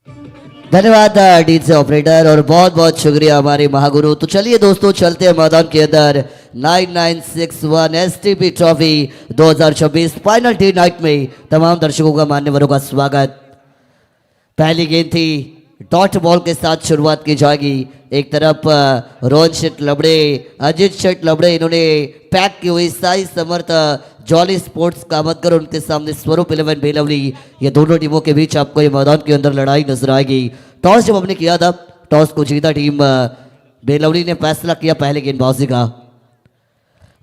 धन्यवाद DJ operator और बहुत बहुत शुक्रिया हमारे महागुरु। तो चलिए दोस्तों चलते हैं मैदान के अंदर 9961 STP trophy 2026 final day Knight में तमाम दर्शकों का मान्यवरों का स्वागत। पहली गेंद थी डॉट बॉल के साथ शुरुआत की जाएगी। एक तरफ रोहन शेट लबड़े, अजीत शेट लबड़े, इन्होंने पैक की हुई साई समर्थ जॉली स्पोर्ट्स कामतगर, उनके सामने स्वरूप 11 बेलवली। ये दोनों टीमों के बीच आपको ये मैदान के अंदर लड़ाई नजर आएगी। टॉस जब हमने किया था, टॉस को जीता टीम बेलवली ने फैसला किया पहले गेंदबाजी का।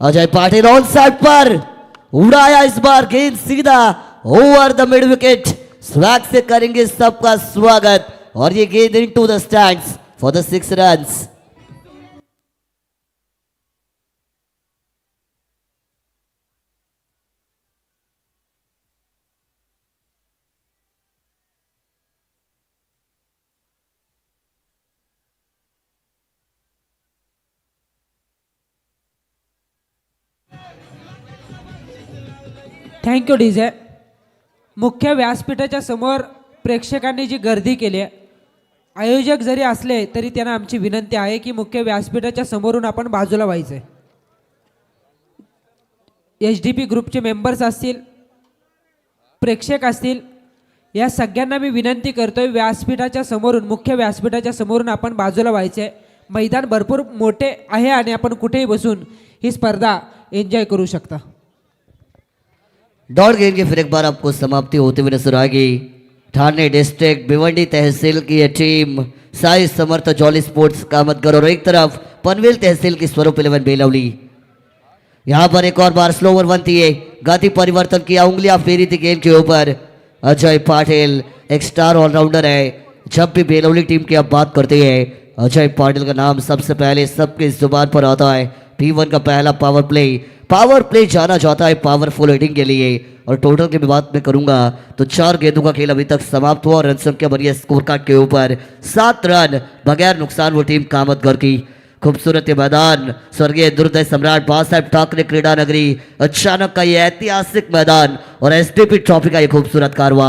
अजय पाटिल ऑन साइड पर उड़ाया इस बार गेंद सीधा over the mid wicket. Swag से करेंगे सबका स्वागत और ये गेंद into the stands for the 6 runs. Thank you DJ. मुख्य व्यासपीठाच्या समोर प्रेक्षकांनी जी गर्दी केली आहे, आयोजक जरी असले तरी त्यांना आमची विनंती आहे की मुख्य व्यासपीठाच्या समोरून आपण बाजूला व्हायचं आहे. एचडीपी ग्रुपचे मेंबर्स असतील, प्रेक्षक असतील, या सगळ्यांना मी विनंती करतोय व्यासपीठाच्या समोरून, मुख्य व्यासपीठाच्या समोरून आपण बाजूला व्हायचं आहे. मैदान भरपूर मोठे आहे आणि आपण कुठेही बसून ही स्पर्धा एन्जॉय करू शकता. डॉट गेंद की फिर एक बार आपको समाप्ति होते हुए नजर आएगी। ठाणे डिस्ट्रिक्ट भिवंडी तहसील की ये team Sai Samarth Jolly Sports Kamatgar और एक तरफ पनवेल तहसील की स्वरूप 11 बेलवली। यहाँ पर एक और बार स्लो ओवर बनती है, गति परिवर्तन किया, उंगलियां फेरी थी गेंद के ऊपर। अजय पाटिल एक स्टार ऑलराउंडर है। जब भी बेलवली टीम की आप बात करते हैं, अजय पाटिल का नाम सबसे पहले सबके जुबान पर आता है। P1 का पहला पावर प्ले जाना जाता है पावरफुल हिटिंग के लिए। और टोटल की भी बात मैं करूंगा तो 4 गेंदों का खेल अभी तक समाप्त हुआ और रन संख्या बनी है स्कोर कार्ड के ऊपर 7 रन बगैर नुकसान वो टीम कामतगर की। खूबसूरत ये मैदान स्वर्गीय दुर्दय सम्राट बाबा साहेब ठाकरे क्रीडा नगरी, अचानक का ये ऐतिहासिक मैदान और एसटीपी ट्रॉफी का ये खूबसूरत कारवा।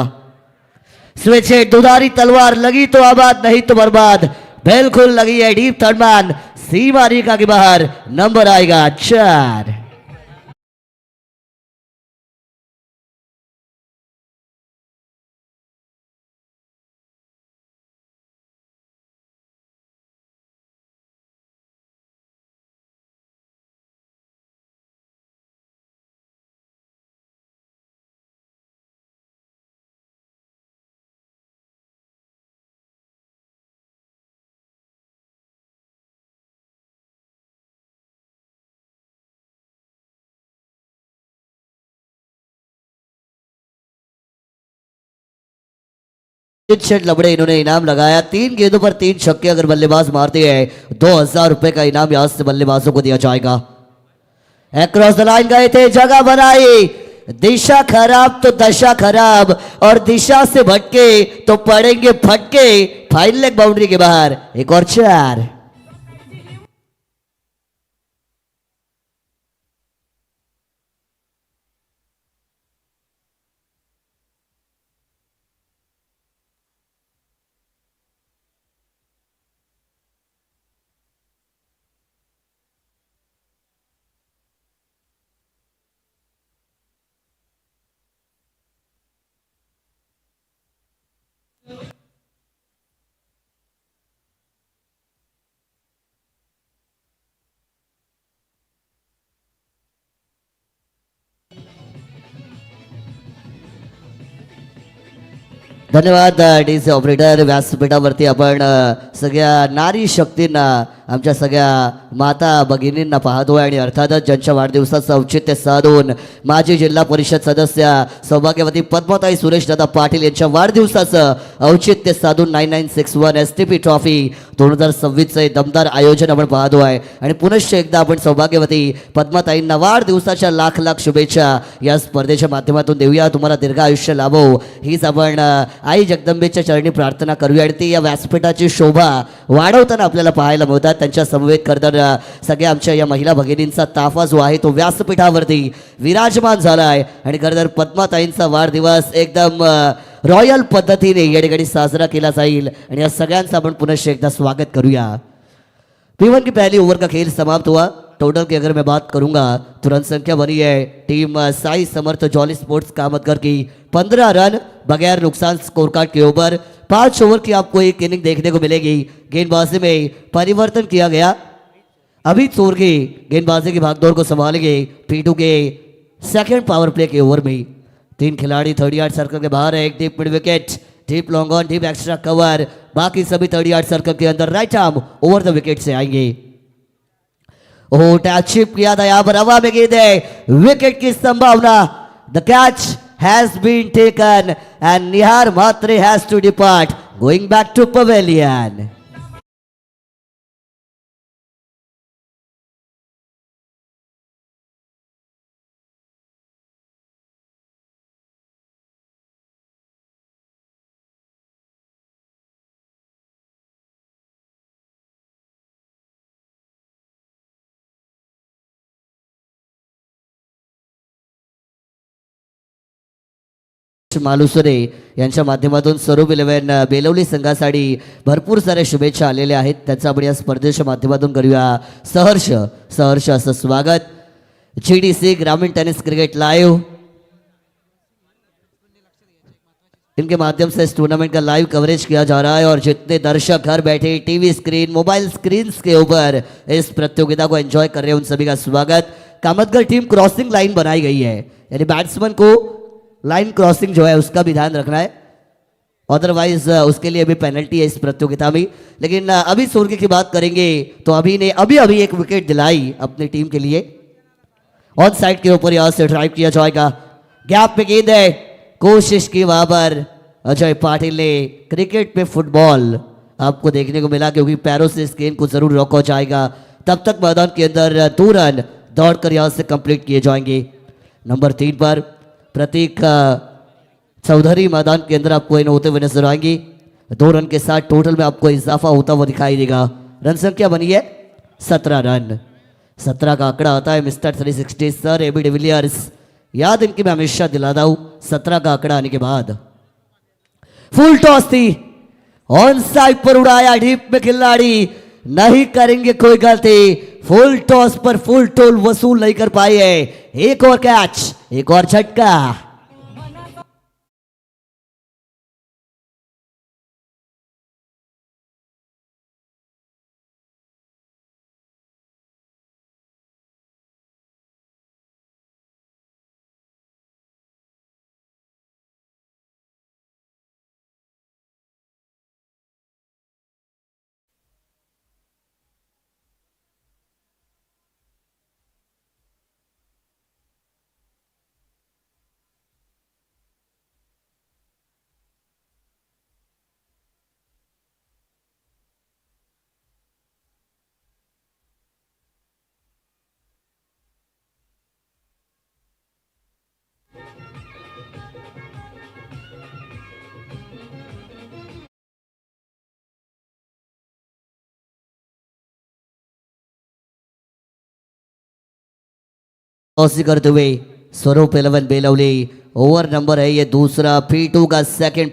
स्विच हिट, दुधारी तलवार, लगी तो आबाद नहीं तो बर्बाद, बिल्कुल लगी है डीप थर्ड मैन, सीमा रेखा के बाहर, नंबर आएगा 4। शेट लबड़े इन्होंने इनाम लगाया। 3 गेंदों पर 3 छक्के अगर बल्लेबाज मारते हैं 2000 रुपए का इनाम यहां से बल्लेबाजों को दिया जाएगा। अक्रॉस द लाइन गए थे, जगह बनाई, दिशा खराब तो दशा खराब, और दिशा से भटके तो पड़ेंगे फटके। फाइनल लेग बाउंड्री के बाहर एक और 4। धन्यवाद डीजे ऑपरेटर. व्यासपीठावरती आपण सगळ्या नारी शक्तींना, आमच्या सगळ्या माता भगिनींना पाहतोय आणि अर्थातच ज्यांच्या वाढदिवसाचं औचित्य साधून माजी जिल्हा परिषद सदस्य सौभाग्यवती पद्मताई सुरेश दादा पाटील यांच्या वाढदिवसाचं औचित्य साधून 9961 एसटीपी ट्रॉफी 2026चे दमदार आयोजन आपण पाहतोय. आणि पुनश्च एकदा आपण सौभाग्यवती पद्मताईंना वाढदिवसाच्या लाख लाख शुभेच्छा या स्पर्धेच्या माध्यमातून देऊया. तुम्हाला दीर्घ आयुष्य लाभो हीच आपण आई जगदंबेच्या चरणी प्रार्थना करूया. आणि ती या व्यासपीठाची शोभा वाढवताना आपल्याला पाहायला मिळतात. त्यांच्या समवेत खरतर सगळ्या आमच्या या महिला भगिनींचा ताफा जो आहे तो व्यासपीठावरती विराजमान झाला आहे. आणि खरतर पद्माताईंचा वाढदिवस एकदम रॉयल पद्धतीने या ठिकाणी साजरा केला जाईल आणि या सगळ्यांचं आपण पुनश्च एकदा स्वागत करूया। P1 की पहली ओवर का खेल समाप्त हुआ। टोटल की अगर मैं बात करूंगा तो रन संख्या बनी है team Sai Samarth Jolly Sports Kamatgar की 15 रन बगैर नुकसान स्कोर कार्ड के ऊपर। 5 ओवर की आपको एक इनिंग देखने को मिलेगी। गेंदबाजी में परिवर्तन किया गया। अभी चोर के गेंदबाजी की भागदौड़ को संभालेंगे P2 के सेकंड पावर प्ले के ओवर में। 3 खिलाड़ी 30 यार्ड सर्कल के बाहर है। एक deep mid wicket, deep long on, deep extra cover, बाकी सभी 30 यार्ड सर्कल के अंदर right arm over the wicket से आएंगे। ओह टैच चिप किया था यहां पर, हवा में गेंद है, विकेट की संभावना। The catch has been taken and Nihar Matre has to depart going back to pavilion. Malusare यांच्या माध्यमातून स्वरूप 11 बेलवली संघासाठी भरपूर साऱ्या शुभेच्छा आलेल्या आहेत। त्याचं आपण या स्पर्धेच्या माध्यमातून करूया सहर्ष असं स्वागत। GDC ग्रामीण टेनिस क्रिकेट लाइव इनके माध्यम से इस टूर्नामेंट का लाइव कवरेज किया जा रहा है और जितने दर्शक घर बैठे टीवी स्क्रीन मोबाइल स्क्रीन के ऊपर इस प्रतियोगिता को एंजॉय कर रहे हैं उन सभी का स्वागत। कामतगर टीम क्रॉसिंग लाइन बनाई गई है, यानी बैट्समैन को लाइन क्रॉसिंग जो है उसका भी ध्यान रखना है, अदरवाइज उसके लिए भी पेनल्टी है इस प्रतियोगिता में। लेकिन अभी सूर्य की बात करेंगे तो अभी ने अभी एक विकेट दिलाई अपनी टीम के लिए। ऑन साइड के ऊपर यहां से ड्राइव किया जाएगा, गैप पे गेंद है, कोशिश की वहां पर अजय पाटिल ने। क्रिकेट में फुटबॉल आपको देखने को मिला क्योंकि पैरों से इस गेंद को जरूर रोका जाएगा। तब तक मैदान के अंदर 2 रन दौड़कर यहां से कंप्लीट किए जाएंगे। नंबर 3 पर प्रतीक चौधरी मैदान के अंदर आपको इन होते हुए नजर आएंगे। 2 रन के साथ टोटल में आपको इजाफा होता हुआ दिखाई देगा। रन संख्या बनी है 17 रन। 17 का आंकड़ा आता है मिस्टर 360 सर एबी डिविलियर्स, याद इनकी मैं हमेशा दिलाता हूं। 17 का आंकड़ा आने के बाद फुल टॉस थी, ऑन साइड पर उड़ाया, डीप में खिलाड़ी नहीं करेंगे कोई गलती। फुल टॉस पर फुल टोल वसूल नहीं कर पाए है। एक और कैच, एक और झटका। टॉस करते हुए स्वरूप 11 बेलवली, ओवर नंबर है ये दूसरा। P2 का सेकंड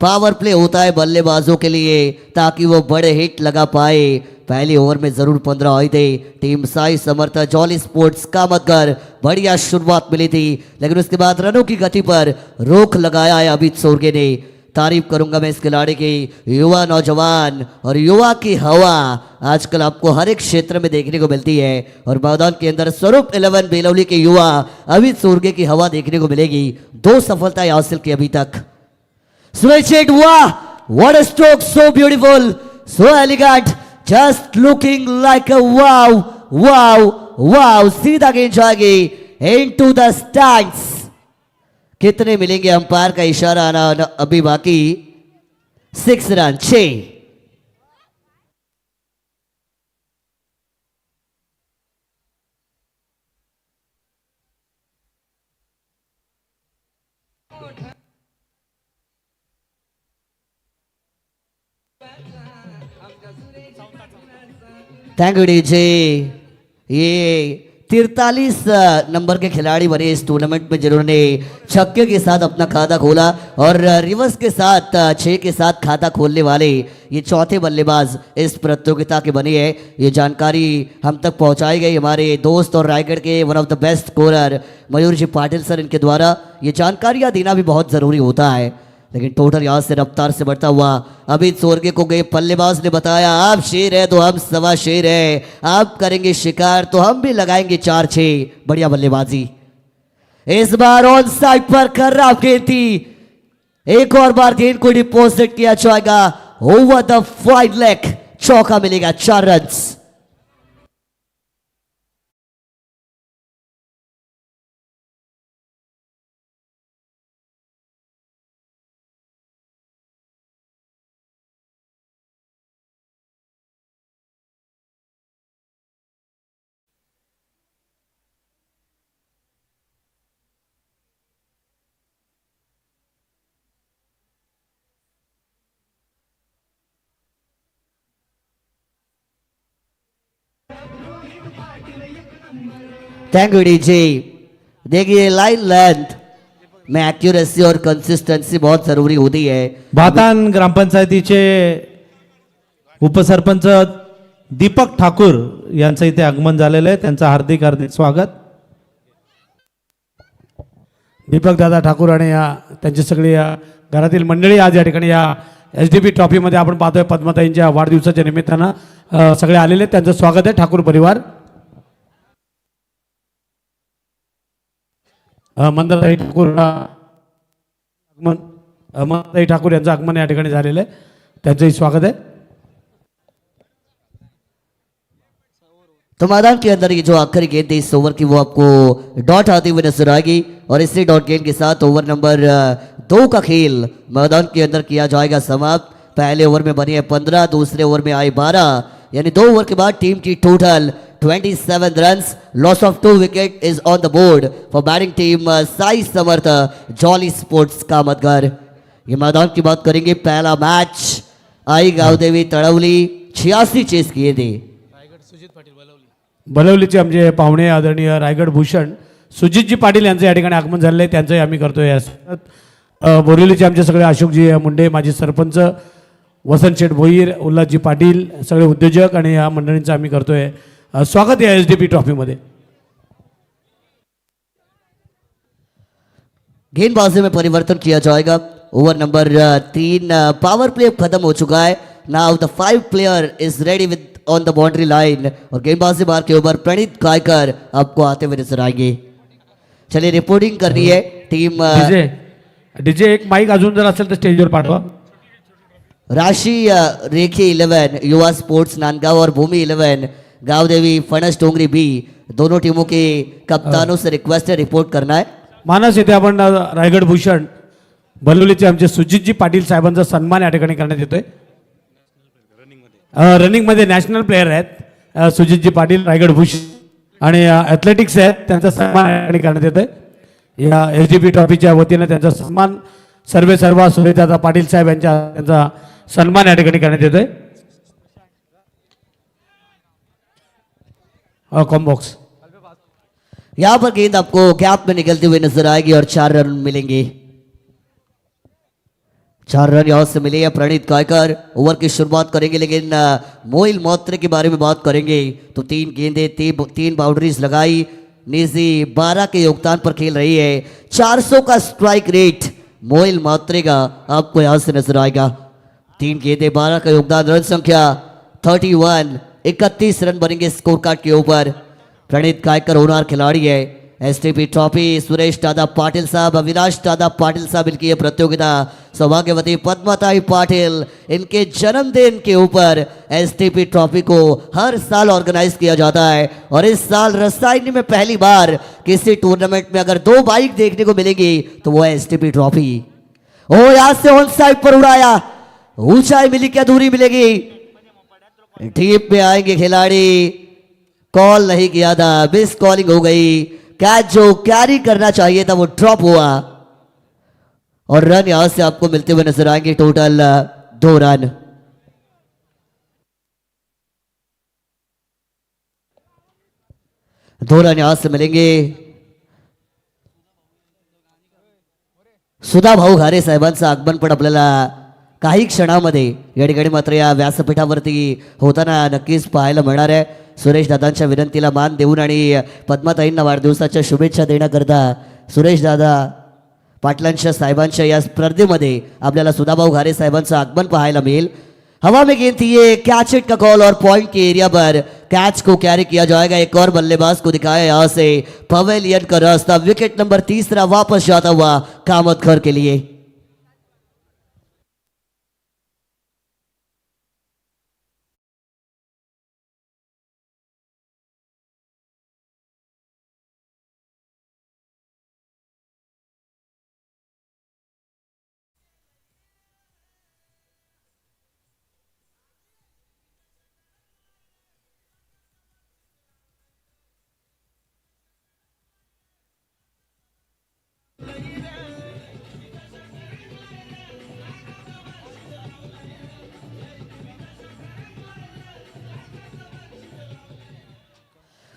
पावर प्ले होता है बल्लेबाजों के लिए ताकि वो बड़े हिट लगा पाए। पहली ओवर में जरूर 15 आए थे। Team Sai Samarth Jolly Sports Kamatgar, बढ़िया शुरुआत मिली थी लेकिन उसके बाद रनों की गति पर रोक लगाया है अभित सोरगे ने। तारीफ करूंगा मैं इस खिलाड़ी की, युवा नौजवान और युवा की हवा आजकल आपको हर एक क्षेत्र में देखने को मिलती है और मैदान के अंदर स्वरूप 11 बेलवली के युवा अभित सोरगे की हवा देखने को मिलेगी। 2 सफलताएं हासिल की अभी तक। स्विच वाह, what a stroke, so beautiful, so elegant, just looking like a wow. सीधा गेंद जाएगी इनटू द स्टैंड्स। कितने मिलेंगे अंपायर का इशारा आना अभी बाकी। 6 रन 6। Thank you DJ. ये 43 नंबर के खिलाड़ी बने इस टूर्नामेंट में, जिन्होंने छक्के के साथ अपना खाता खोला और रिवर्स के साथ 6 के साथ खाता खोलने वाले ये चौथे बल्लेबाज इस प्रतियोगिता के बने हैं। ये जानकारी हम तक पहुंचाई गई हमारे दोस्त और रायगढ़ के one of the best scorer Mayur ji Patil sir इनके द्वारा। ये जानकारियां देना भी बहुत ज़रूरी होता है, लेकिन टोटल यहाँ से रफ्तार से बढ़ता हुआ अभी सोरगे को गए बल्लेबाज ने बताया, आप शेर है तो हम सवा शेर है, आप करेंगे शिकार तो हम भी लगाएंगे 4-6। बढ़िया बल्लेबाजी इस बार ऑन साइड पर कर रहा गेंद थी, एक और बार गेंद को डिपॉजिट किया जाएगा ओवर द वाइड लेग, चौका मिलेगा 4 रन। Thank you DJ. देखिए लाइन लेंथ में एक्यूरेसी और कंसिस्टेंसी बहुत जरूरी होती है। भातान ग्रामपंचायतीचे उपसरपंच दीपक ठाकूर यांचं इथे आगमन झालेलं आहे, त्यांचं हार्दिक हार्दिक स्वागत। दीपक दादा ठाकूर आणि या त्यांची सगळी या घरातील मंडळी आज या ठिकाणी या SDP ट्रॉफीमध्ये आपण पाहतोय पद्मताईंच्या वाढदिवसाच्या निमित्तानं सगळे आलेले आहेत, त्यांचं स्वागत आहे ठाकूर परिवार। मंदाताई ठाकूर आगमन मंदाताई ठाकूर यांचं आगमन या ठिकाणी झालेलं आहे, त्यांचंही स्वागत है। तो मैदान के अंदर ये जो आखिरी गेंद थी इस ओवर की वो आपको डॉट आती हुई नजर आएगी और इसी डॉट गेंद के साथ ओवर नंबर 2 का खेल मैदान के अंदर किया जाएगा समाप्त। पहले ओवर में बनी है 15, दूसरे ओवर में आई 12, यानी 2 ओवर के बाद टीम की total 27 runs. Loss of 2 wicket is on the board for batting team Sai Samarth Jolly Sports Kamatgar. ये मैदान की बात करेंगे, पहला मैच आई गावदेवी तड़वली 86 चेस किए थे। बलवलीचे आमचे पाहुणे आदरणीय रायगड भूषण सुजितजी पाटील यांचं या ठिकाणी आगमन झालेलं आहे, त्यांचंही आम्ही करतोय। बोरिवलीचे आमचे सगळे अशोकजी मुंडे माजी सरपंच, वसंत शेठ भोईर, उल्हासजी पाटील सगळे उद्योजक आणि या मंडळींचं आम्ही करतोय स्वागत या SDP ट्रॉफीमध्ये। गेंदबाजी में परिवर्तन किया जाएगा। ओवर नंबर 3 पावर प्ले खत्म हो चुका है। Now the 5 player is ready विद ऑन द बाउंड्री लाइन और गेंदबाजी मार के ऊपर प्रणीत गायकर आपको आते हुए नजर आएंगे। चलिए रिपोर्टिंग करनी है टीम डीजे एक माइक अजून जर असेल तर स्टेजवर पाठवा। राशि रेखी 11 युवा स्पोर्ट्स नांदगांव और भूमि 11 गावदेवी फणस डोंगरी बी, दोनों टीमों के कप्तानों से रिक्वेस्ट है रिपोर्ट करना है। मानस येथे आपण रायगड भूषण बलवलीचे आमचे सुजितजी पाटील साहेबांचा सन्मान या ठिकाणी करण्यात येतोय। रनिंग मध्ये नॅशनल प्लेयर आहेत सुजितजी पाटील रायगड भूषण आणि ॲथलेटिक्स आहेत, त्यांचा सन्मान या ठिकाणी करण्यात येतोय। या SDP ट्रॉफीच्या वतीने त्यांचा सन्मान सर्वा सुरेशदादा पाटील साहेब यांचा सन्मान या ठिकाणी करण्यात येतोय। कॉम्बॉक्स यहां पर गेंद आपको गैप में निकलती हुई नजर आएगी और 4 रन मिलेंगे। 4 रन यहां से मिले हैं प्रणीत गायकर। ओवर की शुरुआत करेंगे, लेकिन मोइल मोत्रे के बारे में बात करेंगे तो 3 गेंदें 3 बाउंड्रीज लगाई। निजी 12 के योगदान पर खेल रही है। 400 का स्ट्राइक रेट मोइल मोत्रे का आपको यहां से नजर आएगा। 3 गेंदें 12 का योगदान, रन संख्या 31, 31 रन बनेंगे स्कोर कार्ड के ऊपर। प्रणीत गायकर होनहार खिलाड़ी है। SDP ट्रॉफी सुरेश दादा पाटिल साहब, अविनाश दादा पाटिल साहब इनकी ये प्रतियोगिता सौभाग्यवती पद्मताई पाटिल इनके जन्मदिन के ऊपर SDP ट्रॉफी को हर साल ऑर्गेनाइज किया जाता है और इस साल रसायनी में पहली बार किसी टूर्नामेंट में अगर 2 बाइक देखने को मिलेगी तो वो है SDP ट्रॉफी। ओ यहां से ऑन साइड पर उड़ाया, ऊंचाई मिली क्या दूरी मिलेगी? डीप में आएंगे खिलाड़ी, कॉल नहीं किया था, मिस कॉलिंग हो गई। कैच जो कैरी करना चाहिए था वो ड्रॉप हुआ और रन यहां से आपको मिलते हुए नजर आएंगे। Total 2 run. 2 रन यहाँ से मिलेंगे सुधा भाऊ घारे साहेबांचं आगमन पण आपल्याला काही क्षणामध्ये या ठिकाणी मात्र या व्यासपीठावरती होताना नक्कीच पाहायला मिळणार आहे. सुरेश दादांच्या विनंतीला मान देऊन आणि पद्माताईंना वाढदिवसाच्या शुभेच्छा देण्याकरता सुरेश दादा पाटलांच्या साहेबांच्या या स्पर्धेमध्ये आपल्याला सुधाभाऊ घारे साहेबांचं आगमन पाहायला मिळेल. हवा में गेंद थी ये, कैच इट का कॉल और पॉइंट के एरिया पर कैच को कैरी किया जाएगा. एक और बल्लेबाज को दिखाया यहाँ से पवेलियन का रास्ता. विकेट नंबर 3 वापस जाता हुआ कामतघर के लिए.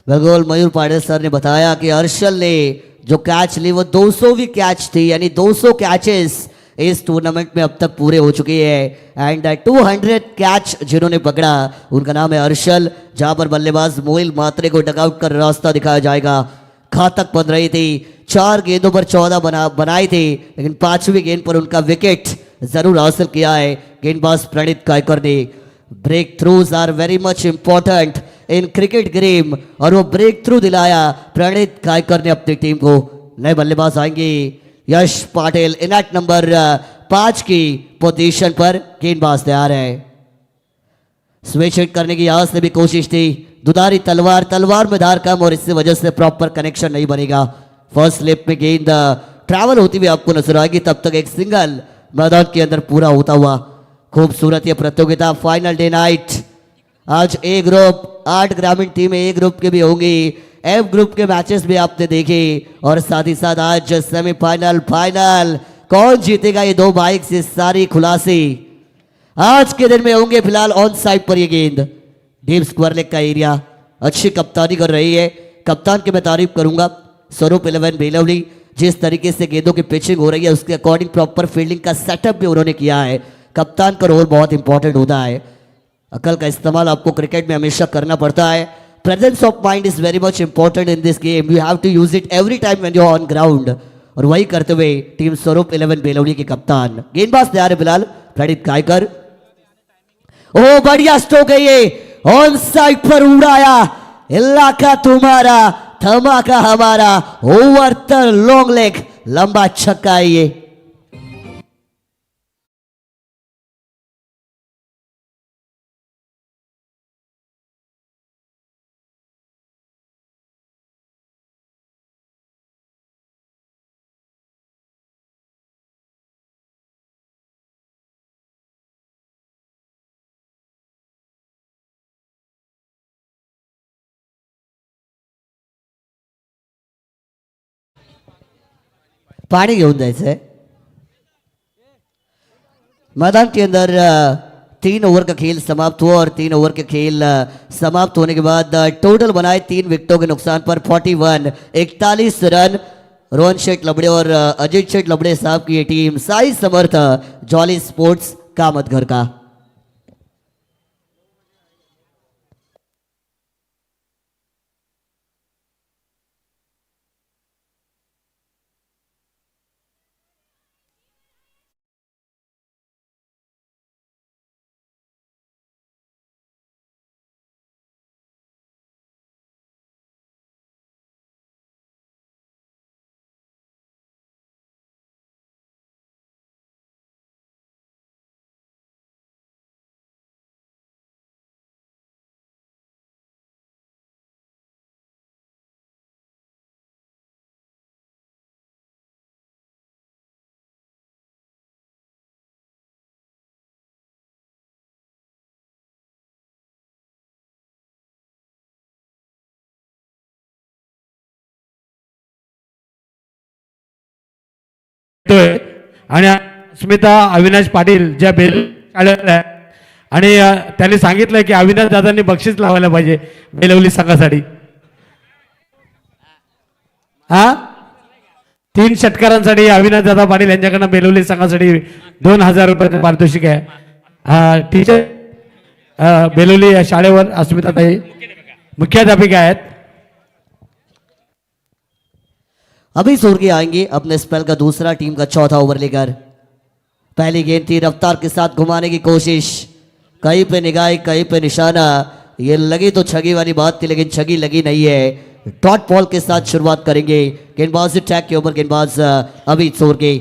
बिल्कुल मयूर पाटिल सर ने बताया कि हर्षल ने जो कैच ली वो 200वीं कैच थी, यानी 200 कैचेस इस टूर्नामेंट में अब तक पूरे हो चुकी है. एंड 200 कैच जिन्होंने पकड़ा उनका नाम है हर्षल. जहां पर बल्लेबाज मोइल मात्रे को डकआउट कर रास्ता दिखाया जाएगा. घातक बन रही थी, 4 गेंदों पर 14 बनाई थी, लेकिन 5वीं गेंद पर उनका विकेट जरूर हासिल किया है गेंदबाज प्रणीत कायकर ने. Breakthroughs are very much important in cricket game और वो ब्रेक थ्रू दिलाया प्रणीत कायकर ने अपनी टीम को. नए बल्लेबाज आएंगे यश पाटिल इन एट नंबर 5 की पोजीशन पर. गेंदबाज तैयार है. स्विच हिट करने की यहां से भी कोशिश थी. दुधारी तलवार में धार कम और इसी वजह से प्रॉपर कनेक्शन नहीं बनेगा. फर्स्ट स्लिप में गेंद ट्रैवल होती हुई आपको नजर आएगी. तब तक एक सिंगल मैदान के अंदर पूरा होता हुआ. खूबसूरत ये प्रतियोगिता फाइनल डे नाइट. आज ए ग्रुप 8 ग्रामीण टीमें ए ग्रुप के भी होंगी. एफ ग्रुप के मैचेस भी आपने देखे और साथ ही साथ आज सेमीफाइनल फाइनल कौन जीतेगा ये 2 बाइक से सारी खुलासे आज के दिन में होंगे. फिलहाल ऑन साइड पर ये गेंद डीप स्क्वायर लेग का एरिया. अच्छी कप्तानी कर रही है. कप्तान की मैं तारीफ करूंगा स्वरूप 11 बेलवली. जिस तरीके से गेंदों की पिचिंग हो रही है उसके अकॉर्डिंग प्रॉपर फील्डिंग का सेटअप भी उन्होंने किया है. कप्तान का रोल बहुत इंपॉर्टेंट होता है. अकल का इस्तेमाल आपको क्रिकेट में हमेशा करना पड़ता है. Presence of mind is very much important in this game. You have to use it every time when you are on ground. और वही करते हुए टीम स्वरूप 11 बेलवली के कप्तान. गेंदबाज तैयार है फिलहाल प्रणीत कायकर. ओ बढ़िया स्ट्रोक है ये. ऑन साइड पर उड़ाया. इलाका तुम्हारा धमाका हमारा. ओवर द लॉन्ग लेग लंबा छक्का है ये. पानी घेऊन जायचंय. मैदान के अंदर 3 ओवर का खेल समाप्त हुआ और 3 ओवर के खेल समाप्त होने के बाद टोटल बनाए 3 विकेटों के नुकसान पर 41 रन. रोहन शेठ लबड़े और अजीत शेठ लबड़े साहब की ये team Sai Samarth Jolly sports Kamatghar का. आणि अस्मिता अविनाश पाटील ज्या बेल आलेल्या आहे आणि त्यांनी सांगितलं की अविनाश दादांनी बक्षीस लावायला पाहिजे बेलवली संघासाठी. हा 3 षटकारांसाठी अविनाश दादा पाटील यांच्याकडनं बेलवली संघासाठी 2000 रुपये पारितोषिक आहे. टीचर बेलवली या शाळेवर अस्मिताताई मुख्याध्यापिका आहेत. अभी सूर्य आएंगे अपने स्पेल का दूसरा टीम का चौथा ओवर लेकर. पहली गेंद थी, रफ्तार के साथ घुमाने की कोशिश, कहीं पे निगाह कहीं पे निशाना. ये लगी तो छगी वाली बात थी लेकिन छगी लगी नहीं है. डॉट बॉल के साथ शुरुआत करेंगे. गेंदबाज टैग के ऊपर गेंदबाज अभी सूर्य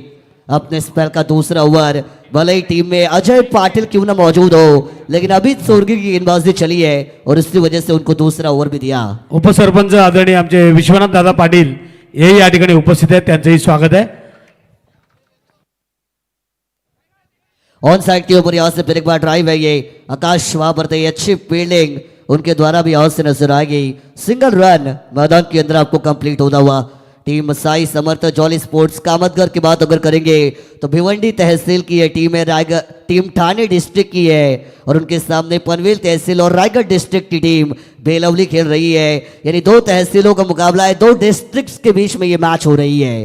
अपने स्पेल का दूसरा ओवर. भले ही टीम में अजय पाटिल क्यों ना मौजूद हो लेकिन अभी सूर्य की गेंदबाजी चली है और इसकी वजह से उनको दूसरा ओवर भी दिया. उपसरपंच आदरणीय आमचे विश्वनाथ दादा पाटील हे या ठिकाणी उपस्थित आहेत. त्यांचंही स्वागत आहे. ऑन साइड के ऊपर यहां से फिर एक बार ड्राइव है. ये आकाश वहां पर थे, अच्छी फील्डिंग उनके द्वारा भी यहां से नजर आ गई. सिंगल रन मैदान के अंदर आपको कंप्लीट होता हुआ. Team Sai Samarth Jolly Sports Kamatgar की बात अगर करेंगे तो भिवंडी तहसील की ये टीम है. रायगढ़ टीम ठाणे डिस्ट्रिक्ट की है और उनके सामने पनवेल तहसील और रायगढ़ डिस्ट्रिक्ट की टीम बेलवली खेल रही है. यानी 2 तहसीलों का मुकाबला है, 2 डिस्ट्रिक्ट्स के बीच में ये मैच हो रही है.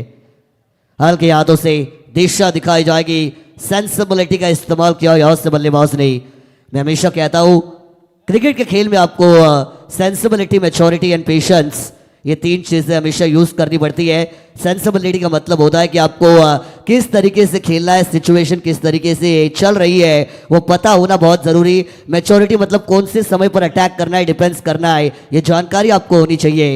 हल्के हाथों से दिशा दिखाई जाएगी, सेंसिबिलिटी का इस्तेमाल किया यहां से बल्लेबाज ने. मैं हमेशा कहता हूं क्रिकेट के खेल में आपको सेंसिबिलिटी, मैच्योरिटी एंड पेशेंस ये 3 चीजें हमेशा यूज करनी पड़ती है. सेंसिबिलिटी का मतलब होता है कि आपको किस तरीके से खेलना है, सिचुएशन किस तरीके से चल रही है वो पता होना बहुत जरूरी. मैच्योरिटी मतलब कौन से समय पर अटैक करना है, डिफेंस करना है, ये जानकारी आपको होनी चाहिए.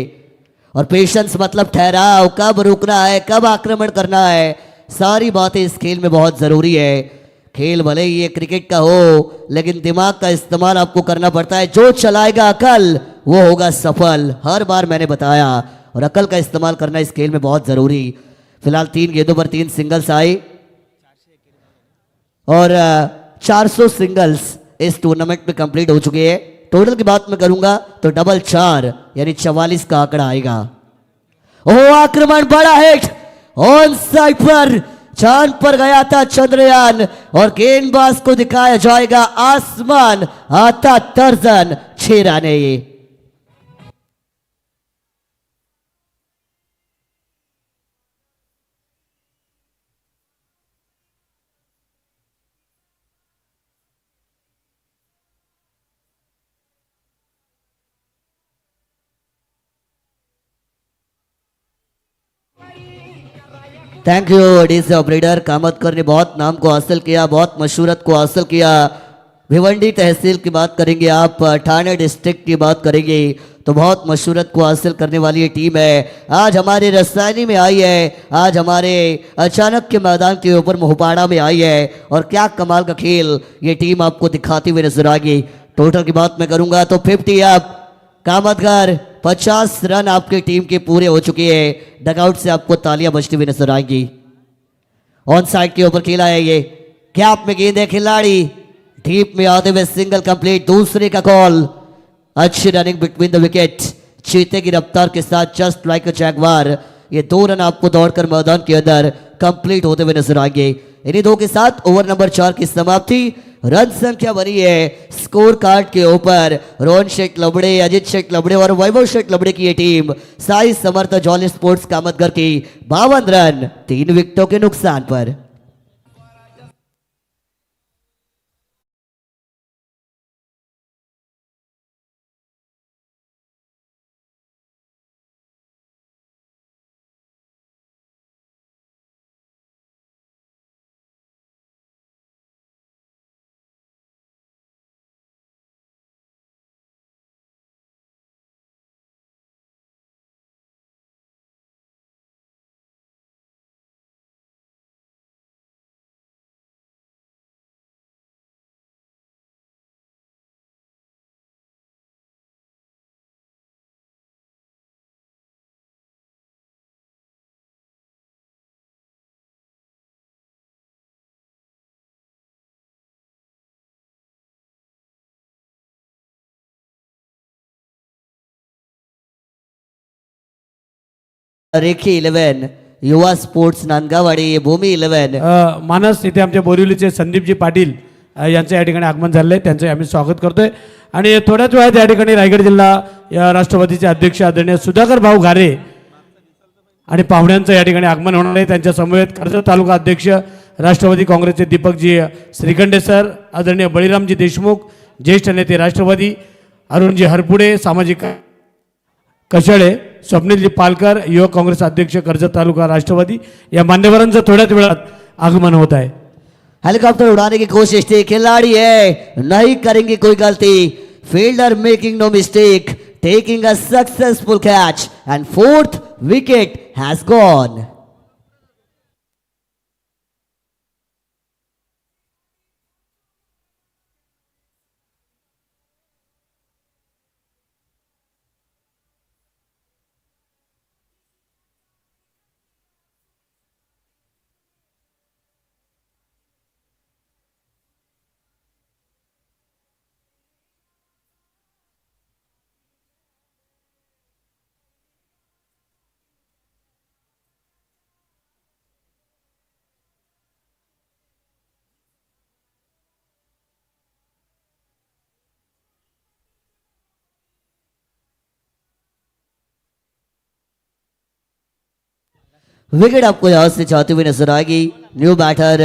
और पेशेंस मतलब ठहराव, कब रुकना है, कब आक्रमण करना है, सारी बातें इस खेल में बहुत जरूरी है. खेल भले ही ये क्रिकेट का हो लेकिन दिमाग का इस्तेमाल आपको करना पड़ता है. जो चलाएगा अकल वो होगा सफल. हर बार मैंने बताया और अकल का इस्तेमाल करना इस खेल में बहुत जरूरी. फिलहाल 3 गेंदों पर 3 सिंगल्स आए और 400 सिंगल्स इस टूर्नामेंट में कंप्लीट हो चुके हैं. टोटल की बात मैं करूंगा तो डबल 4 यानी 44 का आंकड़ा आएगा. ओ आक्रमण बड़ा हिट ऑन साइड पर, चांद पर गया था चंद्रयान और गेंदबाज को दिखाया जाएगा आसमान, आता तर्जन 6 रन है ये. Thank you DC operator. Kamatkar ने बहुत नाम को हासिल किया, बहुत मशहूरत को हासिल किया. भिवंडी तहसील की बात करेंगे आप, ठाणे डिस्ट्रिक्ट की बात करेंगे तो बहुत मशहूरत को हासिल करने वाली ये टीम है. आज हमारे रसायनी में आई है, आज हमारे अचानक के मैदान के ऊपर मोहपाड़ा में आई है और क्या कमाल का खेल ये टीम आपको दिखाती हुई नजर आ गई. टोटल की बात मैं करूंगा तो 50 अप. कामतगर 50 रन आपकी टीम के पूरे हो चुके हैं. डगआउट से आपको तालियां बजती हुई नजर आएंगी. ऑन साइड के ऊपर खेला है ये, कैप में गेंद है, खिलाड़ी डीप में आते हुए सिंगल कंप्लीट. दूसरे का कॉल, अच्छी रनिंग बिटवीन द विकेट, चीते की रफ्तार के साथ जस्ट लाइक अ जैगवार. ये 2 रन आपको दौड़कर मैदान के अंदर कंप्लीट होते हुए नजर आएंगे. इन्हीं 2 के साथ ओवर नंबर 4 की समाप्ति. रन संख्या बनी है स्कोर कार्ड के ऊपर. रोहन शेख लबड़े, अजित शेख लबड़े और वैभव शेख लबड़े की ये team Sai Samarth Jolly Sports Kamatgar की 52 रन 3 विकेटों के नुकसान पर. रेखी 11, युवा स्पोर्ट्स नांदगावाडी, भूमी 11. मानस इथे आमच्या बोरिवलीचे संदीपजी पाटील यांचं या ठिकाणी आगमन झालं आहे. त्यांचं आम्ही स्वागत करतोय. आणि थोड्याच वेळात या ठिकाणी रायगड जिल्हा या राष्ट्रवादीचे अध्यक्ष आदरणीय सुधाकर भाऊ घारे आणि पाहुण्यांचं या ठिकाणी आगमन होणार आहे. त्यांच्या समवेत कर्जत तालुका अध्यक्ष राष्ट्रवादी काँग्रेसचे दीपकजी श्रीखंडे सर, आदरणीय बळीरामजी देशमुख ज्येष्ठ नेते राष्ट्रवादी, अरुणजी हरपुडे सामाजिक कशाळे, स्वप्नीलजी पालकर युवक काँग्रेस अध्यक्ष कर्जत तालुका राष्ट्रवादी, या मान्यवरांचं थोड्याच वेळात आगमन होत आहे. हेलीकॉप्टर उड़ाने की कोशिश थी, खिलाड़ी है नहीं करेंगे कोई गलती, fielder making no mistake, taking a successful catch and fourth wicket has gone. Wicket आपको यहां से चाहते हुए नजर आएगी. न्यू बैटर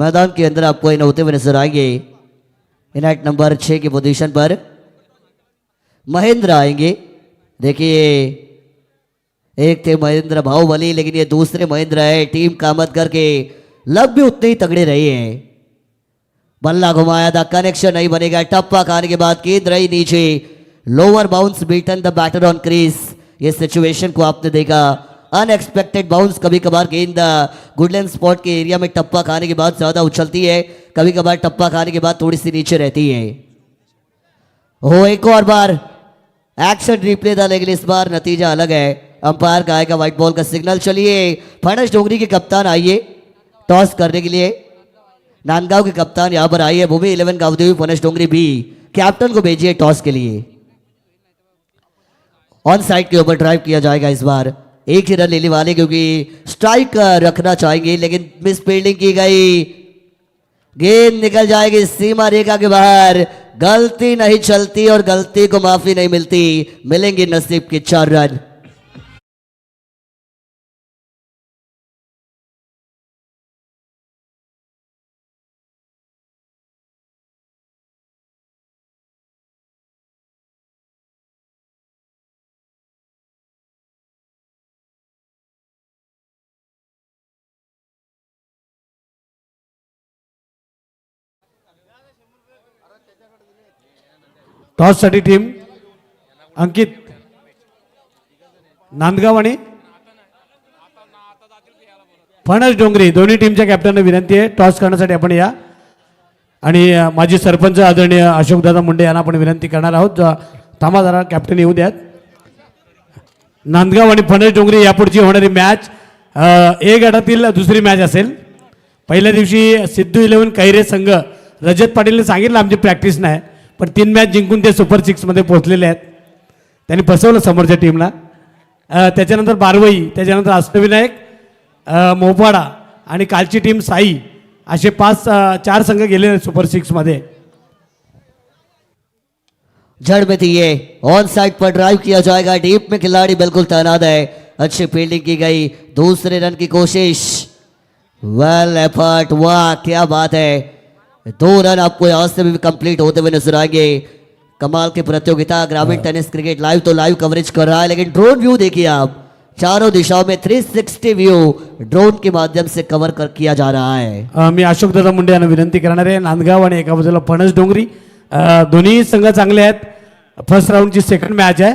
मैदान के अंदर आपको इन होते हुए नजर आएंगे. इनएट नंबर 6 की पोजीशन पर महेंद्र आएंगे. देखिए, एक थे महेंद्र बाहुबली, लेकिन ये दूसरे महेंद्र है. टीम कामतगर के लग भी उतने ही तगड़े रहे हैं. बल्ला घुमाया था, कनेक्शन नहीं बनेगा. टप्पा खाने के बाद गेंद रही नीचे, lower bounce beaten the batter on crease. ये सिचुएशन को आपने देखा, अनएक्सपेक्टेड बाउंस. कभी कभार गेंद गुडलैंड स्पॉट के एरिया में टप्पा खाने के बाद ज्यादा उछलती है, कभी कभार टप्पा खाने के बाद थोड़ी सी नीचे रहती है. हो, एक और बार एक्शन रिप्ले था, लेकिन इस बार नतीजा अलग है. अंपायर का आएगा व्हाइट बॉल का सिग्नल. चलिए, फणस डोंगरी के कप्तान आइए टॉस करने के लिए. नांदगांव के कप्तान यहां पर आइए. भूमि 11 गावदेवी हुई फणस डोंगरी भी कैप्टन को भेजिए टॉस के लिए. ऑन साइड के ऊपर ड्राइव किया जाएगा इस बार. एक ही रन लेने वाले, क्योंकि स्ट्राइक रखना चाहेंगे, लेकिन मिस फील्डिंग की गई. गेंद निकल जाएगी सीमा रेखा के बाहर. गलती नहीं चलती और गलती को माफी नहीं मिलती. मिलेंगे नसीब के 4 रन. टॉससाठी टीम अंकित नांदगाव आणि फणस डोंगरी दोन्ही टीमच्या कॅप्टनला विनंती आहे टॉस करण्यासाठी आपण या. आणि माजी सरपंच आदरणीय अशोकदादा मुंडे यांना आपण विनंती करणार आहोत. थांबा जरा, कॅप्टन येऊ द्यात. नांदगाव आणि फणस डोंगरी यापुढची होणारी मॅच ए गटातील दुसरी मॅच असेल. पहिल्या दिवशी सिद्धू 11 कैरे संघ, रजत पाटीलने सांगितलं आमची प्रॅक्टिस नाही, पण 3 मॅच जिंकून ते सुपर 6मध्ये पोहोचलेले आहेत. त्यांनी फसवलं समोरच्या टीमला. त्याच्यानंतर बारवई, त्याच्यानंतर अष्टविनायक, मोपाडा आणि कालची टीम साई, असे 4 संघ गेले सुपर 6मध्ये. जड़ में थी ये. ऑन साइड पर ड्राइव किया जाएगा. डीप में खिलाड़ी बिल्कुल तैनात है. अच्छी फील्डिंग की गई. दूसरे रन की कोशिश. वेल एफर्ट. वाह, क्या बात है. 2 रन आपको यहां से भी कंप्लीट होते हुए नजर आएंगे. कमाल की प्रतियोगिता. ग्रामीण टेनिस क्रिकेट लाइव तो लाइव कवरेज कर रहा है, लेकिन ड्रोन व्यू देखिए आप. चारों दिशाओं में 360 व्यू ड्रोन के माध्यम से कवर किया जा रहा है. मी अशोकदादा मुंडे यांना विनंती करणार आहे. नांदगाव आणि एका बाजूला फणस डोंगरी, दोन्ही संघ चांगले आहेत. फर्स्ट राऊंडची सेकंड मॅच आहे.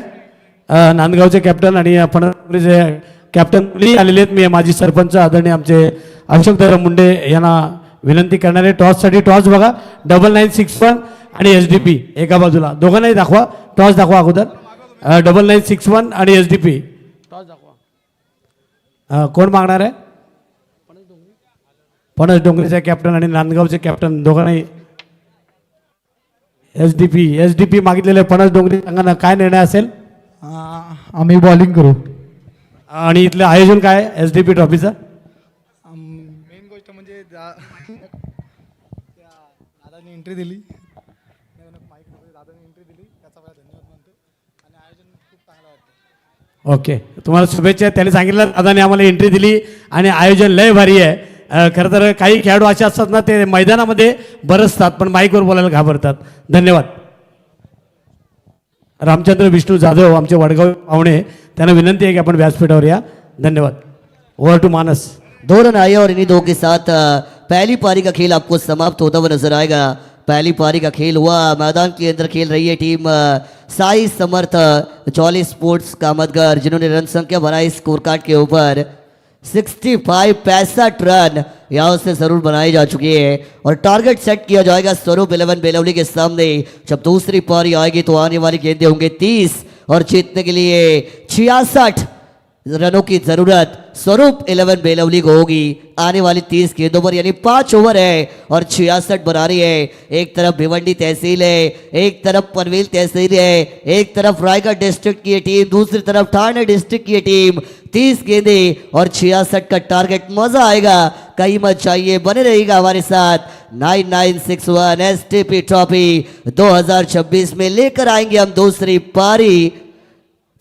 नांदगावचे कॅप्टन आणि फणस डोंगरीचे कॅप्टन आलेले आहेत. मी माजी सरपंच आदरणीय आमचे अशोकदादा मुंडे यांना विनंती करणार आहे. टॉससाठी टॉस बघा. 9961 आणि SDP एका बाजूला. दोघांनाही दाखवा. टॉस दाखवा अगोदर. 9961 आणि SDP टॉस दाखवा. कोण मागणार आहे? फणस डोंगरीचे कॅप्टन आणि नांदगावचे कॅप्टन दोघांनाही. SDP मागितलेले फणस डोंगरी संघानं काय निर्णय असेल? आम्ही बॉलिंग करू. आणि इथलं आयोजन काय SDP ट्रॉफीचं? मेन गोष्ट म्हणजे दादानी एंट्री दिली, दादानी एंट्री दिली त्याचा मला धन्यवाद मानतो. आणि आयोजन खूप चांगलं वाटतं. ओके, तुम्हाला शुभेच्छा. त्याने सांगितलं दादाने आम्हाला एंट्री दिली आणि आयोजन लय भारी आहे. खरं तर काही खेळाडू असे असतात ना, ते मैदानामध्ये बरसतात पण माईकवर बोलायला घाबरतात. धन्यवाद. रामचंद्र विष्णू जाधव आमचे वडगाव पाहुणे, त्यांना विनंती आहे की आपण व्यासपीठावर या. धन्यवाद. ओव्हर टू मानस. 2 रन आए और इन्हीं 2 के साथ पहली पारी का खेल आपको समाप्त होता हुआ नजर आएगा. पहली पारी का खेल हुआ. मैदान के अंदर खेल रही है team Sai Samarth Jolly Sports Kamatgar, जिन्होंने रन संख्या बनाई स्कोर कार्ड के ऊपर 65 रन यहाँ से जरूर बनाई जा चुकी है और टारगेट सेट किया जाएगा स्वरूप 11 बेलवली के सामने. जब दूसरी पारी आएगी तो आने वाली गेंदें होंगे 30 और जीतने के लिए 66 रनों की जरूरत स्वरूप 11 बेलवली को होगी आने वाली 30 गेंदों पर, यानी 5 ओवर है और 66 बना रही है. एक तरफ भिवंडी तहसील है, एक तरफ पनवेल तहसील है, एक तरफ रायगढ़ डिस्ट्रिक्ट की टीम, दूसरी तरफ ठाणे डिस्ट्रिक्ट की टीम. 30 गेंदे और 66 का टारगेट. मजा आएगा, कहीं मत चाहिए, बने रहेगा हमारे साथ. 9961 एसटीपी ट्रॉफी 2026 में लेकर आएंगे हम दूसरी पारी.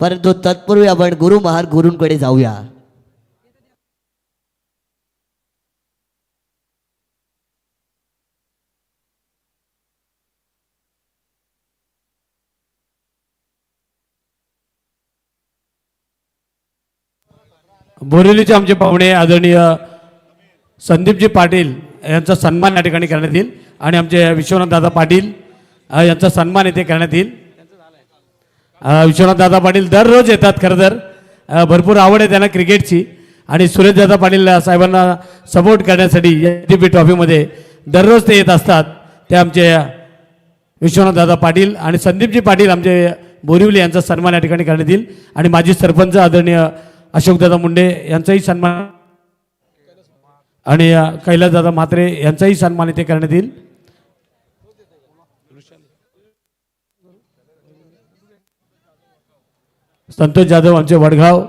परंतु तत्पूर्वी आपण गुरु महान गुरूंकडे जाऊया. बोरिवलीचे आमचे पाहुणे आदरणीय संदीपजी पाटील यांचा सन्मान या ठिकाणी करण्यात येईल आणि आमचे विश्वनाथ दादा पाटील यांचा सन्मान येथे करण्यात येईल. विश्वनाथ दादा पाटील दररोज येतात. खरं तर भरपूर आवड आहे त्यांना क्रिकेटची आणि सुरेश दादा पाटील साहेबांना सपोर्ट करण्यासाठी एसटीपी ट्रॉफीमध्ये दररोज ते येत असतात. ते आमचे विश्वनाथ दादा पाटील आणि संदीपजी पाटील आमचे बोरिवली यांचा सन्मान या ठिकाणी करण्यात येईल आणि माजी सरपंच आदरणीय अशोकदादा मुंडे यांचाही सन्मान आणि कैलासदादा म्हात्रे यांचाही सन्मान इथे करण्यात येईल. संतोष जाधव आमचे वडगाव,